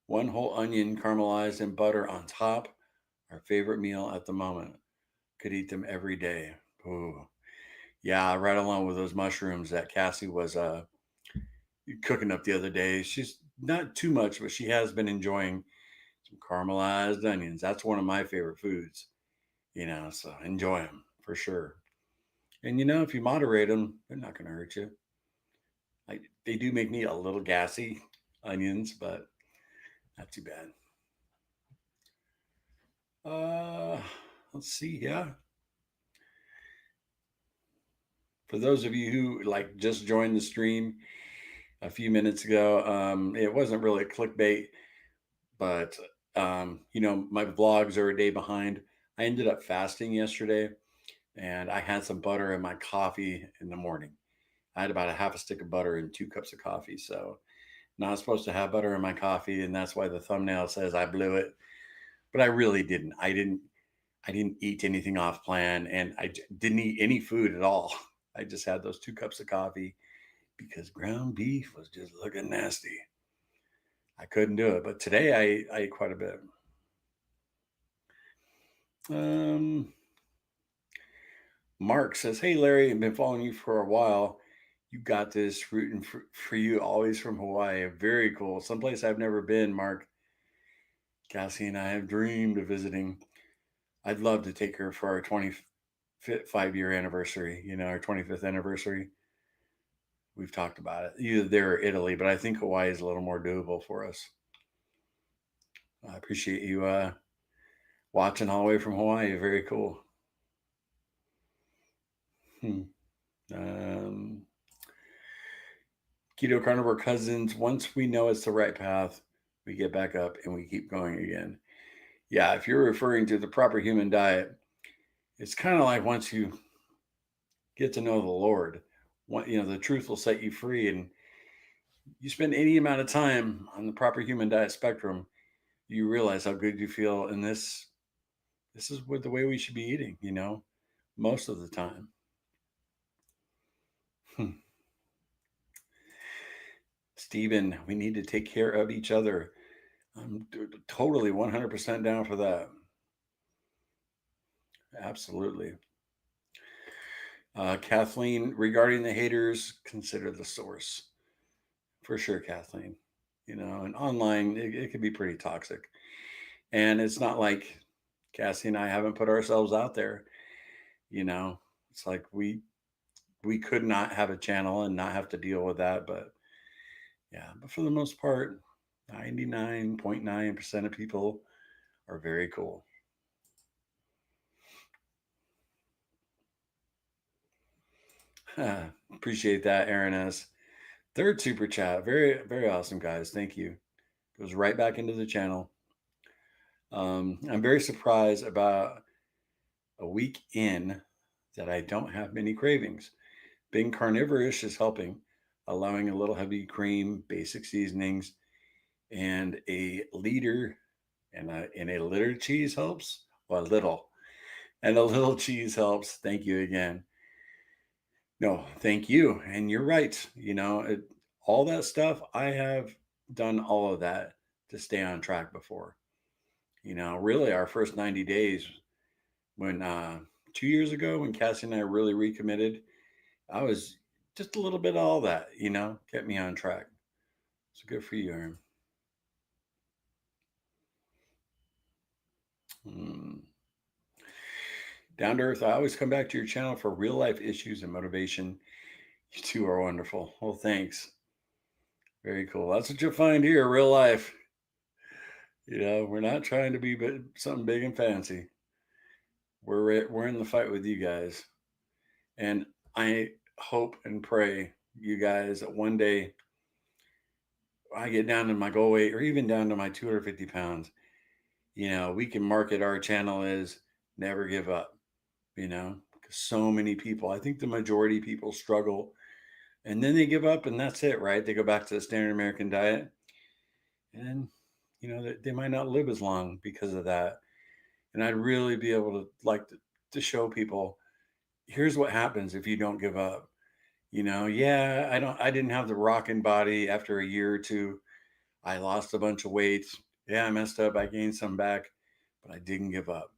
One whole onion caramelized and butter on top. Our favorite meal at the moment. Could eat them every day. Ooh. Yeah, right along with those mushrooms that Cassie was cooking up the other day. She's not too much, but she has been enjoying some caramelized onions. That's one of my favorite foods, so enjoy them for sure. And if you moderate them, they're not going to hurt you. They do make me a little gassy, onions, but not too bad. Uh, let's see. Yeah. For those of you who just joined the stream a few minutes ago, it wasn't really a clickbait, but my vlogs are a day behind. I ended up fasting yesterday, and I had some butter in my coffee in the morning. I had about a half a stick of butter and 2 cups of coffee. So not supposed to have butter in my coffee, and that's why the thumbnail says I blew it. But I really didn't. I didn't eat anything off plan, and didn't eat any food at all. I just had those 2 cups of coffee because ground beef was just looking nasty. I couldn't do it. But today I ate quite a bit. Mark says, "Hey Larry, I've been following you for a while. You got this. Rooting for you always from Hawaii. Very cool. Someplace I've never been, Mark. Cassie and I have dreamed of visiting. I'd love to take her for our 25-year anniversary, our 25th anniversary. We've talked about it, either there or Italy, but I think Hawaii is a little more doable for us. I appreciate you watching all the way from Hawaii. Very cool. Keto Carnivore Cousins, once we know it's the right path, we get back up and we keep going again. Yeah, if you're referring to the proper human diet, it's kind of like once you get to know the Lord, the truth will set you free. And you spend any amount of time on the proper human diet spectrum, you realize how good you feel. And this is what the way we should be eating, most of the time. Stephen, we need to take care of each other. I'm totally 100% down for that. Absolutely. Kathleen, regarding the haters, consider the source. For sure, Kathleen. And online, it can be pretty toxic. And it's not like Cassie and I haven't put ourselves out there. It's like we could not have a channel and not have to deal with that. But yeah, but for the most part, 99.9% of people are very cool. Appreciate that, Aaron S. Third super chat. Very, very awesome, guys. Thank you. Goes right back into the channel. I'm very surprised about a week in that I don't have many cravings. Being carnivorous is helping, allowing a little heavy cream, basic seasonings, and a liter and a liter cheese helps. Well, a little. And a little cheese helps. Thank you again. No, thank you. And you're right. All that stuff, I have done all of that to stay on track before. Really, our first 90 days, when 2 years ago, when Cassie and I really recommitted, I was just a little bit of all that, kept me on track. So good for you, Aaron. Hmm. Down to earth, I always come back to your channel for real life issues and motivation. You two are wonderful. Well, thanks. Very cool. That's what you'll find here, real life. We're not trying to be something big and fancy. We're in the fight with you guys, and I hope and pray you guys that one day I get down to my goal weight or even down to my 250 pounds. We can market our channel as never give up. Because so many people, I think the majority of people struggle, and then they give up, and that's it, right? They go back to the standard American diet, and they might not live as long because of that. And I'd really be able to to show people, here's what happens if you don't give up. Yeah, I didn't have the rocking body after a year or two. I lost a bunch of weight. Yeah, I messed up. I gained some back, but I didn't give up.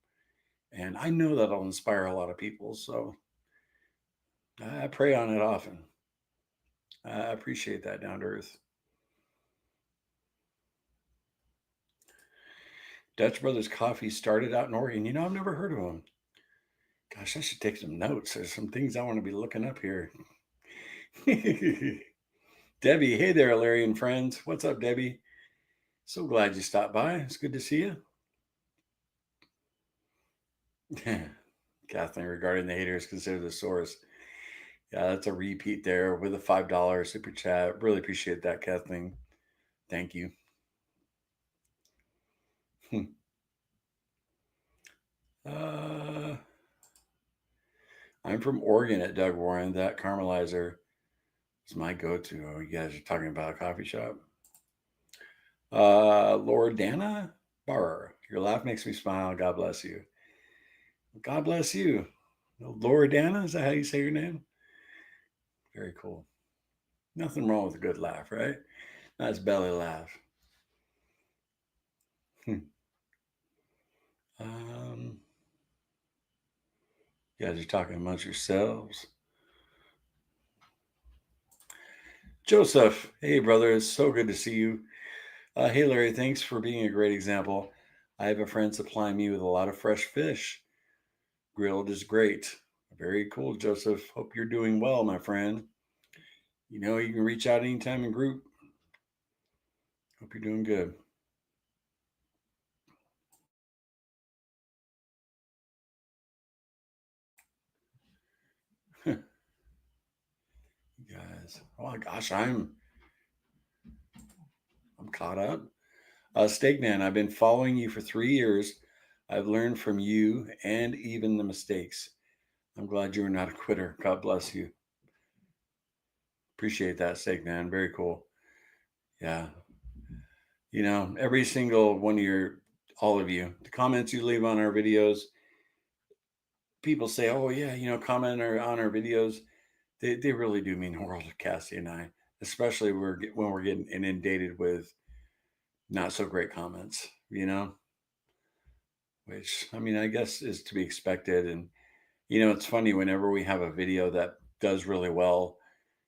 And I know that'll inspire a lot of people. So I pray on it often. I appreciate that, down to earth. Dutch Brothers Coffee started out in Oregon. I've never heard of them. Gosh, I should take some notes. There's some things I want to be looking up here. Debbie, hey there, Larry and friends. What's up, Debbie? So glad you stopped by. It's good to see you. Kathleen, regarding the haters, consider the source. Yeah, that's a repeat there with a $5 super chat. Really appreciate that, Kathleen. Thank you. I'm from Oregon at Doug Warren. That caramelizer is my go-to. Oh, you guys are talking about a coffee shop. Lordana Barr, your laugh makes me smile. God bless you. God bless you. Lordana, is that how you say your name? Very cool. Nothing wrong with a good laugh, right? Nice belly laugh. um, you guys are talking amongst yourselves. Joseph, hey brother, it's so good to see you. Hey Larry, thanks for being a great example. I have a friend supplying me with a lot of fresh fish. Grilled is great. Very cool, Joseph. Hope you're doing well, my friend. You can reach out anytime in group. Hope you're doing good. Guys, oh my gosh, I'm caught up. Steakman, I've been following you for 3 years. I've learned from you and even the mistakes. I'm glad you're not a quitter. God bless you. Appreciate that, Steakman. Very cool. Yeah. Every single one of all of you, the comments you leave on our videos, people say, oh, yeah, comment on our videos. They really do mean the world to Cassie and I, especially when we're getting inundated with not so great comments, which, I guess is to be expected. And, it's funny, whenever we have a video that does really well,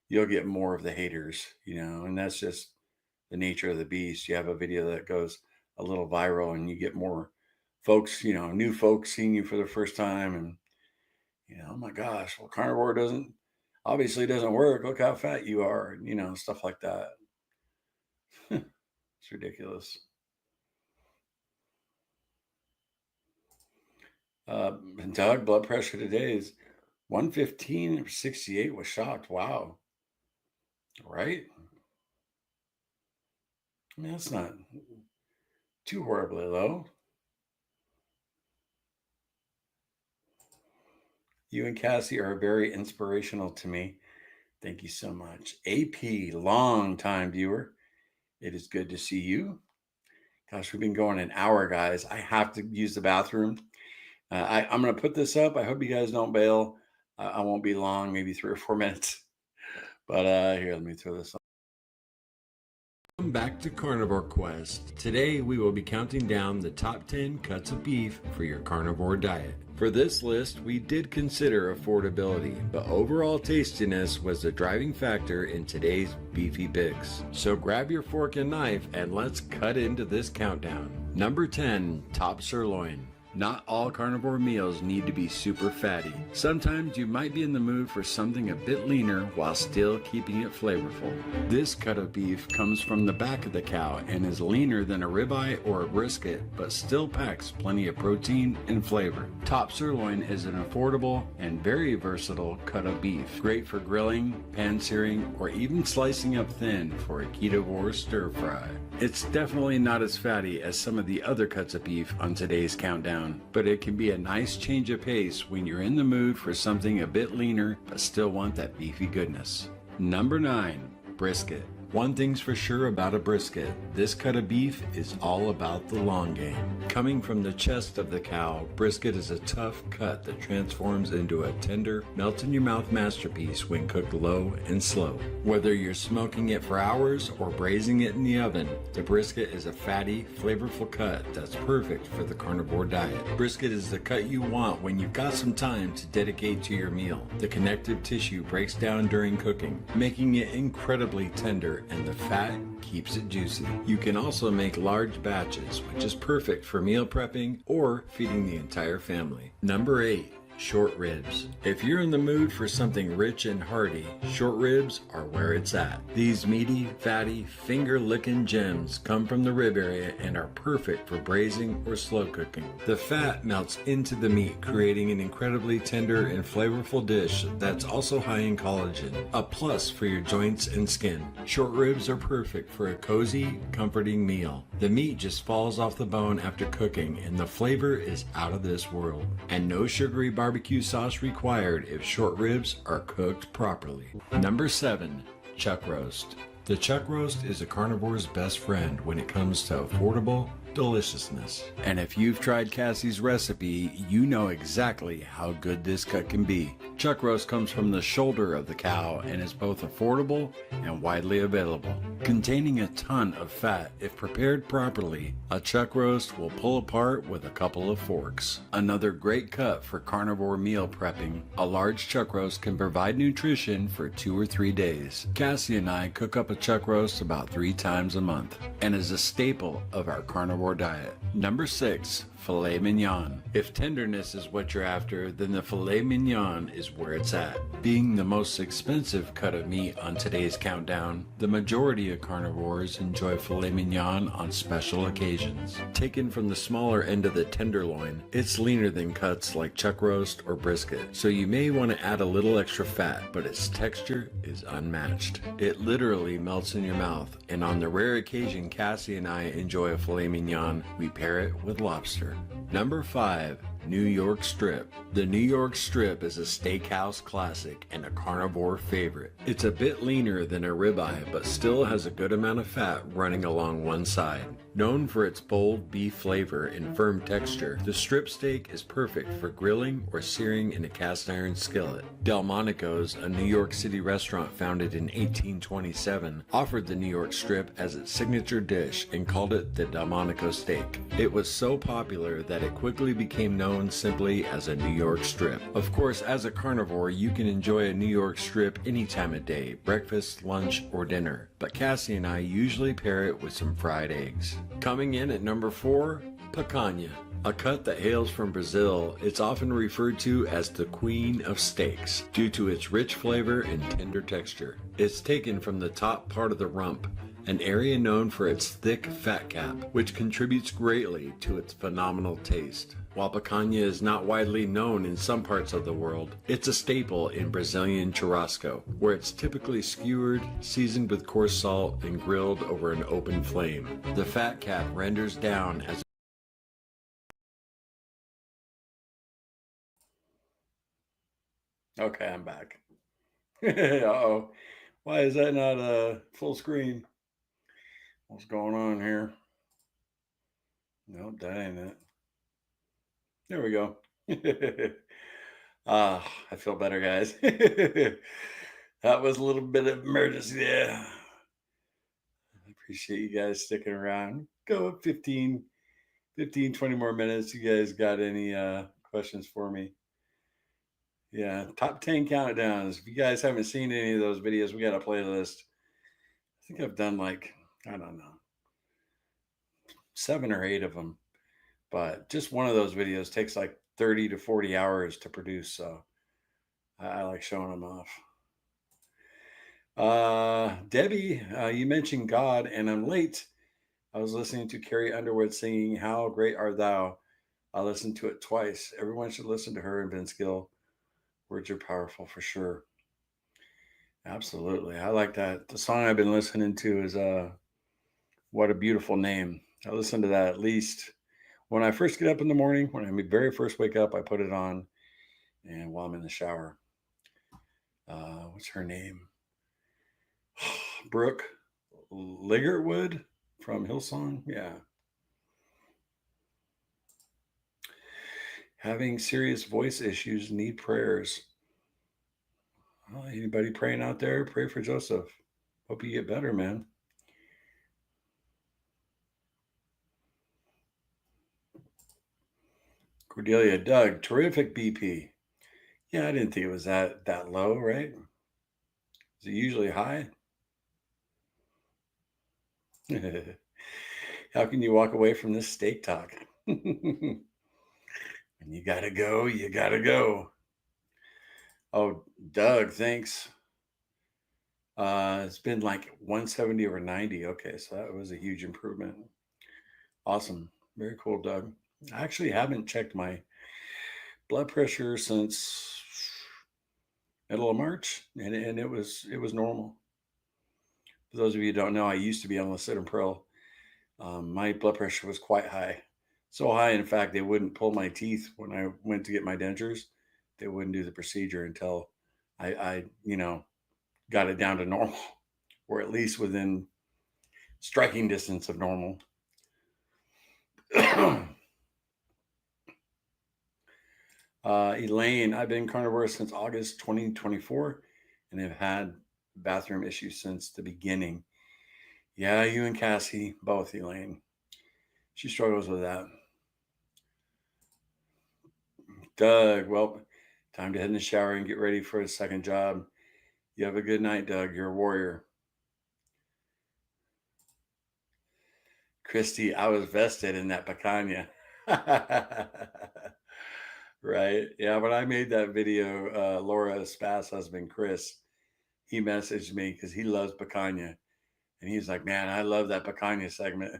you'll get more of the haters, and that's just the nature of the beast. You have a video that goes a little viral and you get more folks, new folks seeing you for the first time. And, oh my gosh, well, carnivore obviously doesn't work. Look how fat you are, stuff like that. It's ridiculous. Doug, blood pressure today is 115/68. Was shocked. Wow. Right? I mean, that's not too horribly low. You and Cassie are very inspirational to me. Thank you so much. AP, long time viewer. It is good to see you. Gosh, we've been going an hour, guys. I have to use the bathroom. I'm going to put this up. I hope you guys don't bail. I won't be long, maybe 3 or 4 minutes. But here, let me throw this on. Welcome back to Carnivore Quest. Today we will be counting down the top 10 cuts of beef for your carnivore diet. For this list, we did consider affordability, but overall tastiness was the driving factor in today's beefy picks. So grab your fork and knife and let's cut into this countdown. Number 10, top sirloin. Not all carnivore meals need to be super fatty. Sometimes you might be in the mood for something a bit leaner while still keeping it flavorful. This cut of beef comes from the back of the cow and is leaner than a ribeye or a brisket, but still packs plenty of protein and flavor. Top sirloin is an affordable and very versatile cut of beef. Great for grilling, pan-searing, or even slicing up thin for a ketovore stir fry. It's definitely not as fatty as some of the other cuts of beef on today's countdown, but it can be a nice change of pace when you're in the mood for something a bit leaner but still want that beefy goodness. Number 9, brisket. One thing's for sure about a brisket, this cut of beef is all about the long game. Coming from the chest of the cow, brisket is a tough cut that transforms into a tender, melt-in-your-mouth masterpiece when cooked low and slow. Whether you're smoking it for hours or braising it in the oven, the brisket is a fatty, flavorful cut that's perfect for the carnivore diet. Brisket is the cut you want when you've got some time to dedicate to your meal. The connective tissue breaks down during cooking, making it incredibly tender, and the fat keeps it juicy. You can also make large batches, which is perfect for meal prepping or feeding the entire family. Number 8, short ribs. If you're in the mood for something rich and hearty, short ribs are where it's at. These meaty, fatty, finger-licking gems come from the rib area and are perfect for braising or slow cooking. The fat melts into the meat, creating an incredibly tender and flavorful dish that's also high in collagen, a plus for your joints and skin. Short ribs are perfect for a cozy, comforting meal. The meat just falls off the bone after cooking and the flavor is out of this world. And no sugary barbecue sauce required if short ribs are cooked properly. Number 7, chuck roast. The chuck roast is a carnivore's best friend when it comes to affordable deliciousness. And if you've tried Cassie's recipe, you know exactly how good this cut can be. Chuck roast comes from the shoulder of the cow and is both affordable and widely available. Containing a ton of fat, if prepared properly, a chuck roast will pull apart with a couple of forks. Another great cut for carnivore meal prepping, a large chuck roast can provide nutrition for 2 or 3 days. Cassie and I cook up a chuck roast about 3 times a month and is a staple of our carnivore diet. Number 6, filet mignon. If tenderness is what you're after, then the filet mignon is where it's at. Being the most expensive cut of meat on today's countdown, the majority of carnivores enjoy filet mignon on special occasions. Taken from the smaller end of the tenderloin, it's leaner than cuts like chuck roast or brisket, so you may want to add a little extra fat, but its texture is unmatched. It literally melts in your mouth, and on the rare occasion Cassie and I enjoy a filet mignon, we pair it with lobster. Number 5, New York Strip. The New York Strip is a steakhouse classic and a carnivore favorite. It's a bit leaner than a ribeye, but still has a good amount of fat running along one side. Known for its bold beef flavor and firm texture, the strip steak is perfect for grilling or searing in a cast iron skillet. Delmonico's, a New York City restaurant founded in 1827, offered the New York Strip as its signature dish and called it the Delmonico steak. It was so popular that it quickly became known simply as a New York Strip. Of course, as a carnivore, you can enjoy a New York Strip any time of day, breakfast, lunch, or dinner. But Cassie and I usually pair it with some fried eggs. Coming in at number 4, picanha. A cut that hails from Brazil, it's often referred to as the queen of steaks due to its rich flavor and tender texture. It's taken from the top part of the rump, an area known for its thick fat cap, which contributes greatly to its phenomenal taste. While picanha is not widely known in some parts of the world, it's a staple in Brazilian churrasco, where it's typically skewered, seasoned with coarse salt, and grilled over an open flame. The fat cap renders down as Okay, I'm back. Uh-oh. Why is that not full screen? What's going on here? Nope, that ain't it. There we go. I feel better, guys. That was a little bit of emergency there. I appreciate you guys sticking around. Go 20 more minutes. You guys got any questions for me? Yeah, top 10 countdowns. If you guys haven't seen any of those videos, we got a playlist. I think I've done like, I don't know, 7 or 8 of them. But just one of those videos takes like 30 to 40 hours to produce. So I like showing them off. Debbie, you mentioned God, and I'm late. I was listening to Carrie Underwood singing "How Great Art Thou." I listened to it twice. Everyone should listen to her and Vince Gill. Words are powerful for sure. Absolutely, I like that. The song I've been listening to is "What a Beautiful Name." I listen to that at least when I first get up in the morning. When I very first wake up, I put it on, and while I'm in the shower. What's her name? Brooke Ligertwood from Hillsong. Yeah. Having serious voice issues, need prayers. Well, anybody praying out there? Pray for Joseph. Hope you get better, man. Cordelia, Doug, terrific BP. Yeah, I didn't think it was that low, right? Is it usually high? How can you walk away from this steak talk? When you gotta go, you gotta go. Oh, Doug, thanks. It's been like 170 over 90. Okay, so that was a huge improvement. Awesome. Very cool, Doug. I actually haven't checked my blood pressure since middle of March, and it was normal. For those of you who don't know, I used to be on lisinopril. My blood pressure was quite high, so high in fact they wouldn't pull my teeth when I went to get my dentures. They wouldn't do the procedure until I got it down to normal, or at least within striking distance of normal. Elaine, I've been carnivore since August 2024 and have had bathroom issues since the beginning. Yeah, you and Cassie, both, Elaine. She struggles with that. Doug, well, time to head in the shower and get ready for a second job. You have a good night, Doug. You're a warrior. Christy, I was vested in that picanha. Right. Yeah, when I made that video, Laura Spass' husband, Chris, he messaged me because he loves picanha. And he's like, man, I love that picanha segment.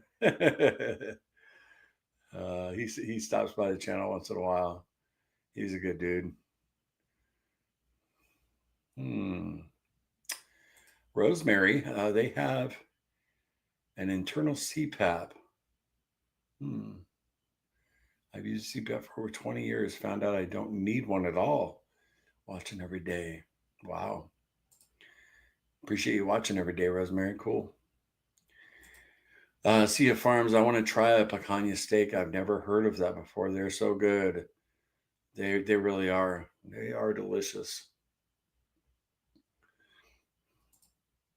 He stops by the channel once in a while. He's a good dude. Rosemary, they have an internal CPAP. I've used CPAP for over 20 years, found out I don't need one at all. Watching every day. Wow. Appreciate you watching every day, Rosemary. Cool. Sia Farms, I want to try a picanha steak. I've never heard of that before. They're so good. They really are. They are delicious.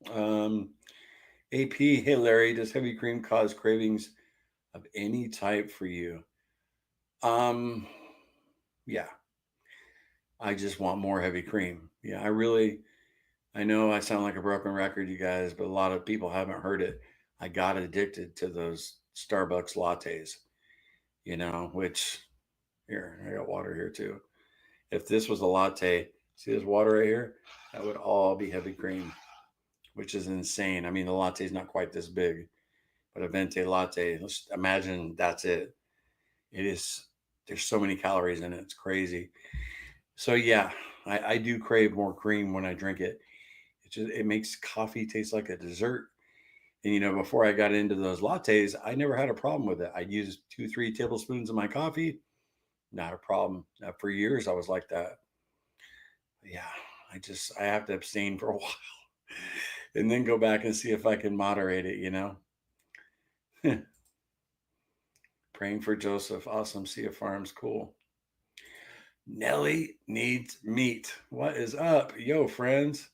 AP, hey Larry, does heavy cream cause cravings of any type for you? Yeah. I just want more heavy cream. Yeah, I know I sound like a broken record, you guys, but a lot of people haven't heard it. I got addicted to those Starbucks lattes, which here, I got water here too. If this was a latte, see this water right here? That would all be heavy cream, which is insane. I mean, the latte is not quite this big, but a venti latte, let's imagine that's it. It is there's so many calories in it. It's crazy. So yeah, I do crave more cream when I drink it. It makes coffee taste like a dessert. And before I got into those lattes, I never had a problem with it. I'd use 2, 3 tablespoons of my coffee, not a problem. For years, I was like that. Yeah, I have to abstain for a while, and then go back and see if I can moderate it. Praying for Joseph. Awesome. See a farm's cool. Nelly needs meat. What is up? Yo, friends.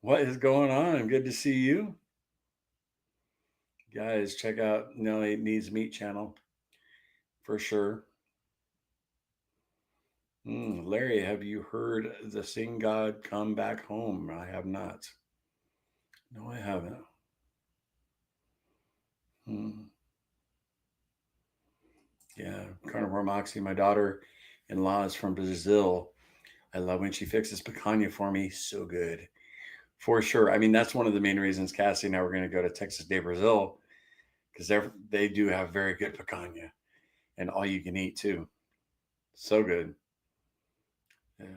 What is going on? Good to see you. Guys, check out Nelly Needs Meat channel for sure. Larry, have you heard the Sing God Come Back Home? I have not. No, I haven't. Yeah, Carnivore Moxie, my daughter-in-law is from Brazil. I love when she fixes picanha for me. So good. For sure. I mean, that's one of the main reasons Cassie and I were going to go to Texas de Brazil, because they do have very good picanha and all you can eat too. So good. Yeah.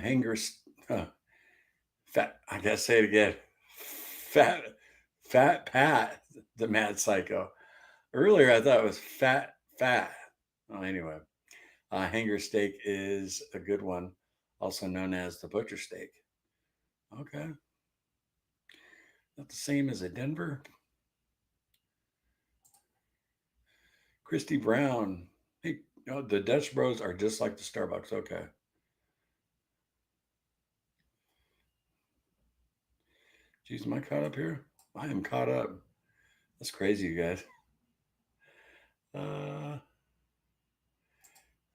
Hangers, fat. I gotta say it again. Fat Pat, the mad psycho. Earlier, I thought it was fat. Well, anyway, hanger steak is a good one, also known as the butcher steak. Okay, not the same as a Denver. Christy Brown. Hey, the Dutch Bros are just like the Starbucks. Okay. Geez, am I caught up here? I am caught up. That's crazy, you guys. All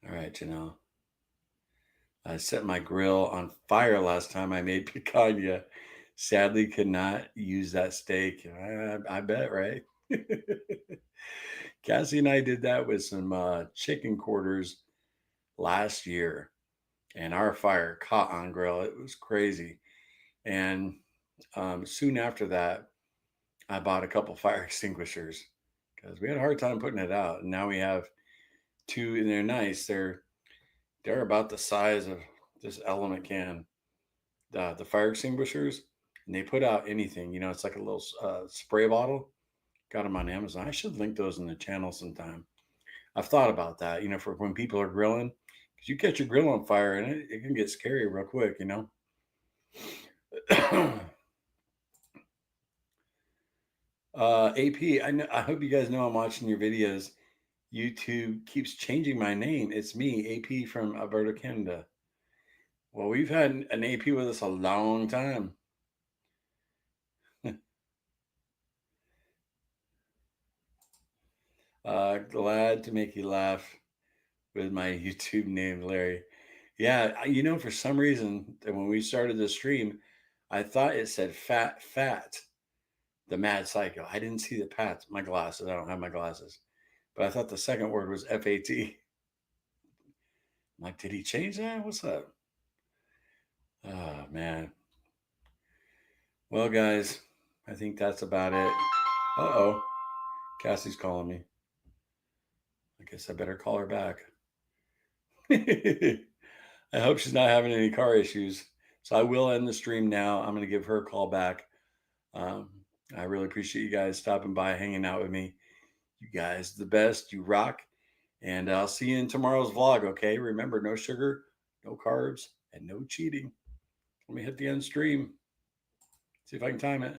right, Janelle. I set my grill on fire last time I made picanha. Sadly, could not use that steak. I bet, right? Cassie and I did that with some chicken quarters last year, and our fire caught on grill. It was crazy. And soon after that, I bought a couple fire extinguishers because we had a hard time putting it out. And now we have two, and they're nice. They're about the size of this Element can. The fire extinguishers, and they put out anything. It's like a little spray bottle. Got them on Amazon. I should link those in the channel sometime. I've thought about that. For when people are grilling, because you catch your grill on fire and it can get scary real quick. AP, I hope you guys know I'm watching your videos. YouTube keeps changing my name. It's me, AP from Alberta, Canada. Well, we've had an AP with us a long time. Glad to make you laugh with my YouTube name, Larry. Yeah, for some reason, when we started the stream, I thought it said fat, the mad psycho. I didn't see the pat, my glasses. I don't have my glasses. But I thought the second word was FAT. I'm like, did he change that? What's up? Oh, man. Well, guys, I think that's about it. Uh-oh. Cassie's calling me. I guess I better call her back. I hope she's not having any car issues. So I will end the stream now. I'm going to give her a call back. I really appreciate you guys stopping by, hanging out with me. You guys, the best. You rock. And I'll see you in tomorrow's vlog, okay? Remember, no sugar, no carbs, and no cheating. Let me hit the end stream. See if I can time it.